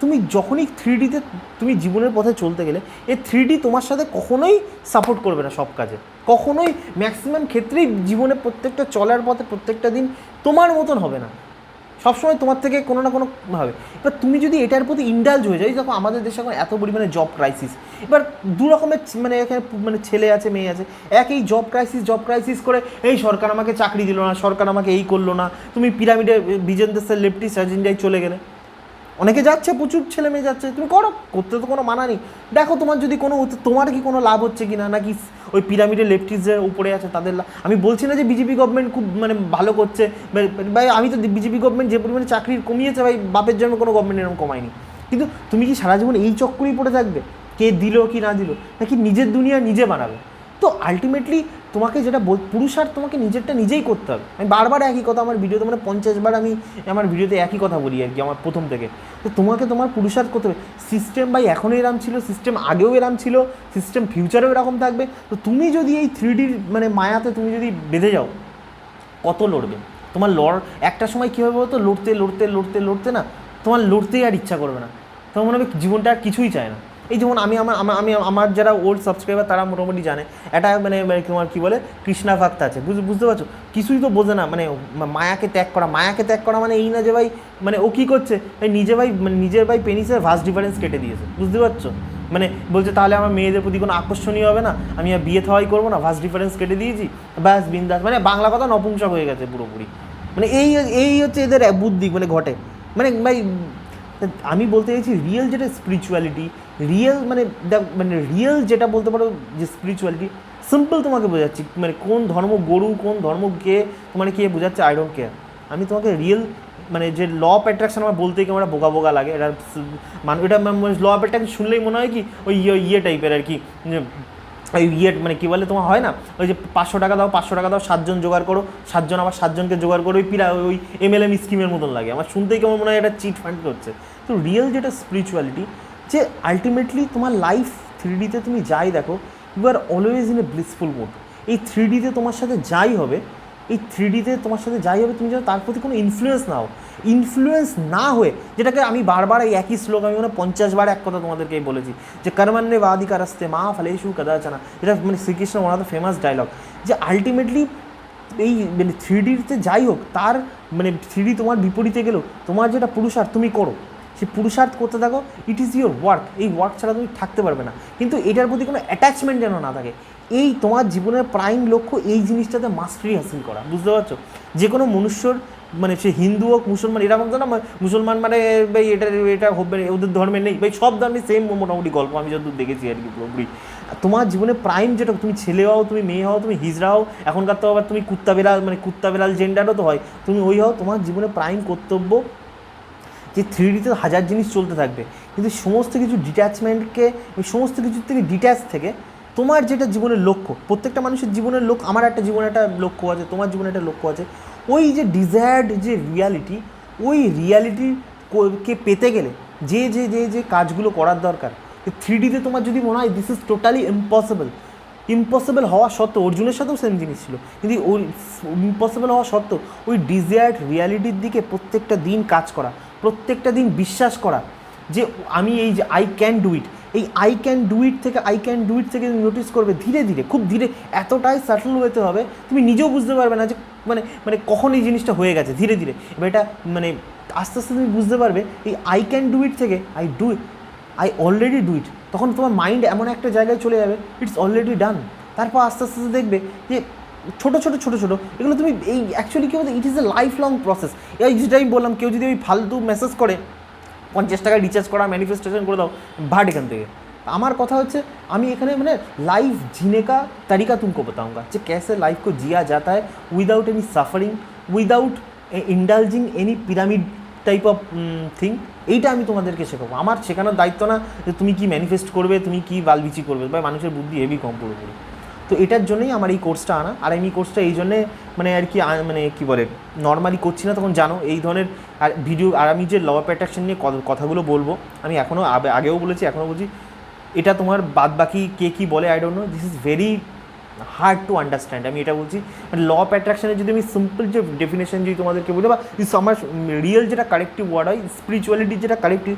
তুমি যখনই 3Dতে তুমি জীবনের পথে চলতে গেলে, এই 3D তোমার সাথে কখনোই সাপোর্ট করবে না সব কাজে, কখনোই ম্যাক্সিমাম ক্ষেত্রেই জীবনে প্রত্যেকটা চলার পথে প্রত্যেকটা দিন তোমার মতন হবে না, সবসময় তোমার থেকে কোনো না কোনোভাবে। এবার তুমি যদি এটার প্রতি ইন্ডালজ হয়ে যাও, দেখো আমাদের দেশে এখন এত পরিমাণে জব ক্রাইসিস, এবার দু রকমের মানে এখানে মানে ছেলে আছে মেয়ে আছে, এক এই জব ক্রাইসিস করে এই সরকার আমাকে চাকরি দিল না, সরকার আমাকে এই করলো না, তুমি পিরামিডে বিজেন্দ্র স্যার লেফটিস্ট এজেন্ডায় চলে গেলে। অনেকে যাচ্ছে, প্রচুর ছেলে মেয়ে যাচ্ছে, তুমি করতে তো কোনো মানা নেই। দেখো তোমার যদি তোমার কি কোনো লাভ হচ্ছে কি না, নাকি ওই পিরামিডের লেফটিস্টদের উপরে আছে তাদের লাভ। আমি বলছি না যে বিজেপি গভর্নমেন্ট খুব মানে ভালো করছে ভাই, আমি তো বিজেপি গভর্নমেন্ট যে পরিমাণে চাকরির কমিয়েছে ভাই, বাপের জন্য কোনো গভর্নমেন্ট এরকম কমায়নি। কিন্তু তুমি কি সারা জীবন এই চক্করেই পড়ে থাকবে, কে দিল কি না দিল, নাকি নিজের দুনিয়া নিজে বানাবে? তো আলটিমেটলি তোমাকে যেটা পুরুষার্থ তোমাকে নিজেরটা নিজেই করতে হবে। আমি বারবার একই কথা আমার ভিডিওতে মানে 50 বার আমি আমার ভিডিওতে একই কথা বলি আর কি আমার প্রথম থেকে, তো তোমাকে তোমার পুরুষার্থ করতে হবে। সিস্টেম ভাই এখনও এরম ছিল, সিস্টেম আগেও এরম ছিল, সিস্টেম ফিউচারেও এরকম থাকবে। তো তুমি যদি এই 3D মানে মায়াতে তুমি যদি বেঁধে যাও, কত লড়বে? তোমার একটা সময় কী হবে বলতো, লড়তে না তোমার লড়তেই আর ইচ্ছা করবে না, তোমার মনে হবে জীবনটা আর কিছুই চায় না। এই যেমন আমি আমার যারা ওল্ড সাবস্ক্রাইবার তারা মোটামুটি জানে, এটা মানে তোমার কী বলে কৃষ্ণা ভক্ত আছে, বুঝতে পারছো? কিছুই তো বোঝে না, মানে মায়াকে ত্যাগ করা মানে এই না যে ভাই মানে ও কী করছে, নিজের ভাই পেনিসের ভাস্ট ডিফারেন্স কেটে দিয়েছে, বুঝতে পারছো? মানে বলছে তাহলে আমার মেয়েদের প্রতি কোনো আকর্ষণীয় হবে না, আমি আর বিয়ে থাওয়াই করবো না, ভাস্ট ডিফারেন্স কেটে দিয়েছি, ব্যাস বিন্দাস, মানে বাংলা কথা নপুংসক হয়ে গেছে পুরোপুরি। মানে এই হচ্ছে এদের বুদ্ধি মানে ঘটে। মানে ভাই আমি বলতে চাইছি রিয়েল যেটা স্পিরিচুয়ালিটি, রিয়েল মানে রিয়েল যেটা বলতে পারো যে স্পিরিচুয়ালিটি, সিম্পল তোমাকে বোঝাচ্ছি, মানে কোন ধর্ম গরু কোন ধর্ম কে তোমার কে বোঝাচ্ছে আই ডোন্ট কেয়ার। আমি তোমাকে রিয়েল মানে যে ল অফ অ্যাট্রাকশন আমার বলতেই কেমন একটা বোকা বোকা লাগে, এটা মানে এটা ল অফ অ্যাট্রাকশন শুনলেই মনে হয় কি ওই ইয়ে টাইপের আর কি, ওই ইয়ে মানে কী বলে তোমার হয় না ওই যে 500 টাকা দাও 500 টাকা দাও 7 জন জোগাড় করো, 7 জন আবার 7 জনকে জোগাড় করো, ওই MLM স্কিমের মতন লাগে আমার শুনতেই কেমন মনে হয় এটা চিট ফান্ড করছে। তো রিয়েল যেটা স্পিরিচুয়ালিটি, যে আলটিমেটলি তোমার লাইফ 3Dতে তুমি যাই দেখো, you are always in a blissful mood. এই 3Dতে তোমার সাথে যাই হবে, এই 3Dতে তোমার সাথে যাই হবে, তুমি যেন তার প্রতি কোনো ইনফ্লুয়েন্স না হও। ইনফ্লুয়েন্স না হয়ে, যেটাকে আমি বারবার এই একই শ্লোক আমি 50 বার এক কথা তোমাদেরকে বলেছি, যে কর্মণ্যে বাধিকা রাস্তে মা ফলেষু কদাচনা, এটা মানে Shrikrishna one of the famous dialogue, যে আলটিমেটলি এই মানে 3Dতে যাই হোক তার মানে 3D তোমার বিপরীতে গেলেও তোমার যেটা পুরুষার্থ তুমি করো, সেই পুরুষার্থ করতে থাকো, ইট ইজ ইউর ওয়ার্ক, এই ওয়ার্ক ছাড়া তুমি থাকতে পারবে না। কিন্তু এটার প্রতি কোনো অ্যাটাচমেন্ট যেন না থাকে, এই তোমার জীবনের প্রাইম লক্ষ্য এই জিনিসটাতে মাস্টারি হাসিল করা, বুঝতে পারছো? যে কোনো মনুষ্যর মানে সে হিন্দু হোক মুসলমান, এরকম তো না মুসলমান মানে ভাই এটা হবে ওদের ধর্মে নেই, ভাই সব ধর্মে সেম মোটামুটি গল্প আমি যতদূর দেখেছি আর কি পুরোপুরি। তোমার জীবনে প্রাইম যেটা, তুমি ছেলে হও তুমি মেয়ে হও তুমি হিজড়া হও, এখনকার তো আবার তুমি কুত্তা বেড়াল জেন্ডারও তো হয়, তুমি ওই হও, তোমার জীবনে প্রাইম কর্তব্য যে 3Dতে হাজার জিনিস চলতে থাকবে, কিন্তু সমস্ত কিছু ডিট্যাচমেন্টকে, ওই সমস্ত কিছুর থেকে ডিট্যাচ থেকে তোমার যেটা জীবনের লক্ষ্য, প্রত্যেকটা মানুষের জীবনের লক্ষ্য, আমার একটা জীবনে একটা লক্ষ্য আছে, তোমার জীবনে একটা লক্ষ্য আছে, ওই যে ডিজায়ার্ড যে রিয়ালিটি, ওই রিয়ালিটিকে পেতে গেলে যে যে যে যে কাজগুলো করার দরকার, 3Dতে তোমার যদি মনে হয় দিস ইজ টোটালি ইম্পসিবল হওয়া সত্ত্বেও, অর্জুনের সাথেও সেম জিনিস ছিল, কিন্তু ওই ইম্পসিবল হওয়া সত্ত্বেও ওই ডিজায়ার্ড রিয়ালিটির দিকে প্রত্যেকটা দিন কাজ করা, প্রত্যেকটা দিন বিশ্বাস করা যে আমি এই যে আই ক্যান ডু ইট, এই আই ক্যান ডু ইট থেকে নোটিস করবে ধীরে ধীরে, খুব ধীরে, এতটাই সাটল হতে হবে তুমি নিজেও বুঝতে পারবে না যে মানে মানে কখন এই জিনিসটা হয়ে গেছে, ধীরে ধীরে। এবার এটা মানে আস্তে আস্তে তুমি বুঝতে পারবে এই আই ক্যান ডু ইট থেকে আই অলরেডি ডু ইট, তখন তোমার মাইন্ড এমন একটা জায়গায় চলে যাবে ইটস অলরেডি ডান। তারপর আস্তে আস্তে দেখবে যে ছোটো এগুলো তুমি এই অ্যাকচুয়ালি কী বলতে, it is a life long process. এই যেটা আমি বললাম, কেউ যদি ওই ফালতু মেসেজ করে 50 টাকা রিচার্জ করা ম্যানিফেস্টেশন করে দাও, ভাট এখান থেকে। আমার কথা হচ্ছে আমি এখানে মানে লাইফ जीने का तरीका तुमको बताऊंगा যে कैसे लाइफ को जिया जाता है without any suffering, without indulging any pyramid type of thing. এইটা আমি তোমাদেরকে শেখাবো। আমার শেখানোর দায়িত্ব না যে তুমি কি ম্যানিফেস্ট করবে, তুমি কি বালবিচি করবে, বা মানুষের বুদ্ধি হেভি কম পুরোপুরি। তো এটার জন্যই আমার এই কোর্সটা আনা। আর আমি এই কোর্সটা এই জন্যে মানে আর কি মানে কী বলে নর্মালি করছি না, তখন জানো এই ধরনের আর ভিডিও, আর আমি যে ল অফ অ্যাট্রাকশন নিয়ে কথাগুলো বলবো, আমি এখনও আগেও বলেছি এখনও বলছি, এটা তোমার বাদ বাকি কে কী বলে I don't know, this is very hard to understand. আমি এটা বলছি মানে ল অফ অ্যাট্রাকশনের যদি আমি সিম্পল যে ডেফিনেশন যদি তোমাদেরকে বলি, বা আমার রিয়েল যেটা কারেক্টিভ ওয়ার্ড হয়, স্পিরিচুয়ালিটির যেটা কারেক্টিভ,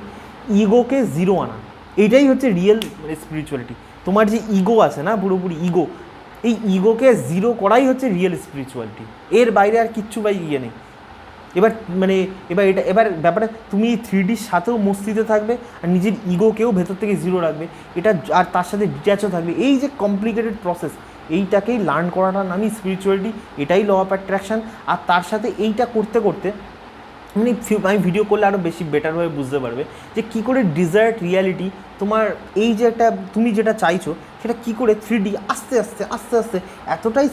ইগোকে জিরো আনা, এইটাই হচ্ছে রিয়েল মানে স্পিরিচুয়ালিটি। তোমার যে ইগো আছে না, পুরোপুরি ইগো, এই ইগোকে জিরো করাই হচ্ছে রিয়েল স্পিরিচুয়ালিটি। এর বাইরে আর কিচ্ছু বা ইয়ে নেই। এবার ব্যাপারে তুমি 3Dর সাথেও মস্তিতে থাকবে, আর নিজের ইগোকেও ভেতর থেকে জিরো রাখবে, এটা আর তার সাথে ডিট্যাচও থাকবে। এই যে কমপ্লিকেটেড প্রসেস, এইটাকেই লার্ন করাটার নামই স্পিরিচুয়ালিটি, এটাই ল অফ অ্যাট্রাকশান। আর তার সাথে এইটা করতে করতে মানে আমি ভিডিও করলে আরও বেশি বেটারভাবে বুঝতে পারবে যে কী করে ডিজায়ার্ড রিয়ালিটি তোমার এই যে একটা তুমি যেটা চাইছো সেটা কী করে 3D আস্তে আস্তে এতটাই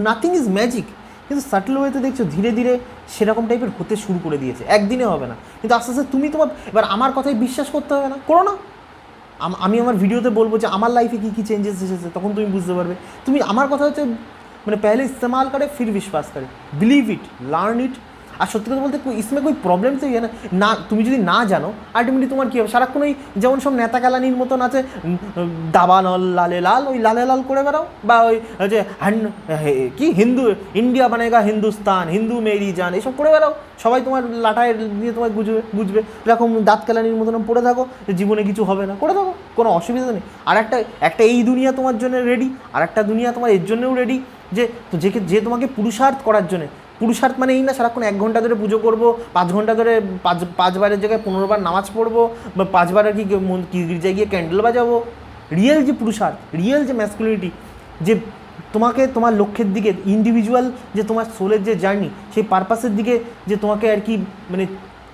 নাথিং ইজ ম্যাজিক, কিন্তু সাটল ওয়েতে দেখছো ধীরে ধীরে সেরকম টাইপের হতে শুরু করে দিয়েছে। একদিনে হবে না, কিন্তু আস্তে আস্তে তুমি তোমার এবার আমার কথায় বিশ্বাস করতে হবে না, করো না। আমি আমার ভিডিওতে বলবো যে আমার লাইফে কী কী চেঞ্জেস এসেছে, তখন তুমি বুঝতে পারবে। তুমি আমার কথা হচ্ছে মানে पहले इस्तेमाल करे फिर विश्वास करे, बिलीव इट, लार्न इट। আর সত্যি কথা বলতে ইসমে কোনো প্রবলেম তো ইয়ে না, তুমি যদি না জানো আলটিমেটলি তোমার কী হবে, সারাক্ষণ ওই যেমন সব নেতা কালানির মতন আছে, দাবা নল লালে লাল, ওই লালে লাল করে বেড়াও, বা ওই যে কি হিন্দু ইন্ডিয়া বানেগা হিন্দুস্তান, হিন্দু মেরি জান, এইসব করে বেড়াও, সবাই তোমার লাটায় দিয়ে তোমায় বুঝবে এরকম দাঁত কালানির মতন পড়ে থাকো, জীবনে কিছু হবে না, করে থাকো, কোনো অসুবিধা নেই। আর একটা এই দুনিয়া তোমার জন্য রেডি, আর একটা দুনিয়া তোমার এর জন্যও রেডি, যে তোমাকে পুরুষার্থ করার জন্যে পুরুষার্থ মানে এই না সারাক্ষণ 1 ঘন্টা ধরে পুজো করবো, 5 ঘন্টা ধরে 5 বারের জায়গায় 15 বার নামাজ পড়বো, বা 5 বার আর কি গির্জায় গিয়ে ক্যান্ডেল বাজাবো। রিয়েল যে পুরুষার্থ, রিয়েল যে ম্যাসকুলিনিটি, যে তোমাকে তোমার লক্ষ্যের দিকে ইন্ডিভিজুয়াল যে তোমার সোলের যে জার্নি, সেই পারপাসের দিকে যে তোমাকে আর কি মানে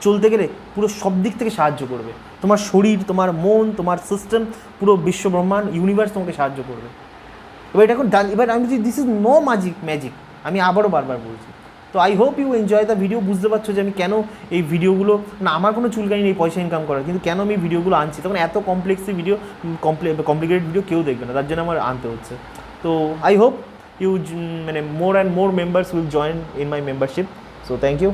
চলতে গেলে পুরো সব দিক থেকে সাহায্য করবে। তোমার শরীর, তোমার মন, তোমার সিস্টেম, পুরো বিশ্ব ব্রহ্মাণ্ড ইউনিভার্স তোমাকে সাহায্য করবে। এবার এটা এখন এবার আমি বলছি দিস ইজ নো ম্যাজিক, আমি আবারও বারবার বলছি। তো I hope you enjoy the video. বুঝতে পারছো যে আমি কেন এই ভিডিওগুলো, না আমার কোনো চুলকানি নেই পয়সা ইনকাম করার, কিন্তু কেন আমি ভিডিওগুলো আনছি, তখন এত কমপ্লেক্স ভিডিও, কমপ্লিকেটেড ভিডিও কেউ দেখবে না, তার জন্য আমার আনতে হচ্ছে। তো আই হোপ ইউ মানে more and more members will join in my membership. So thank you.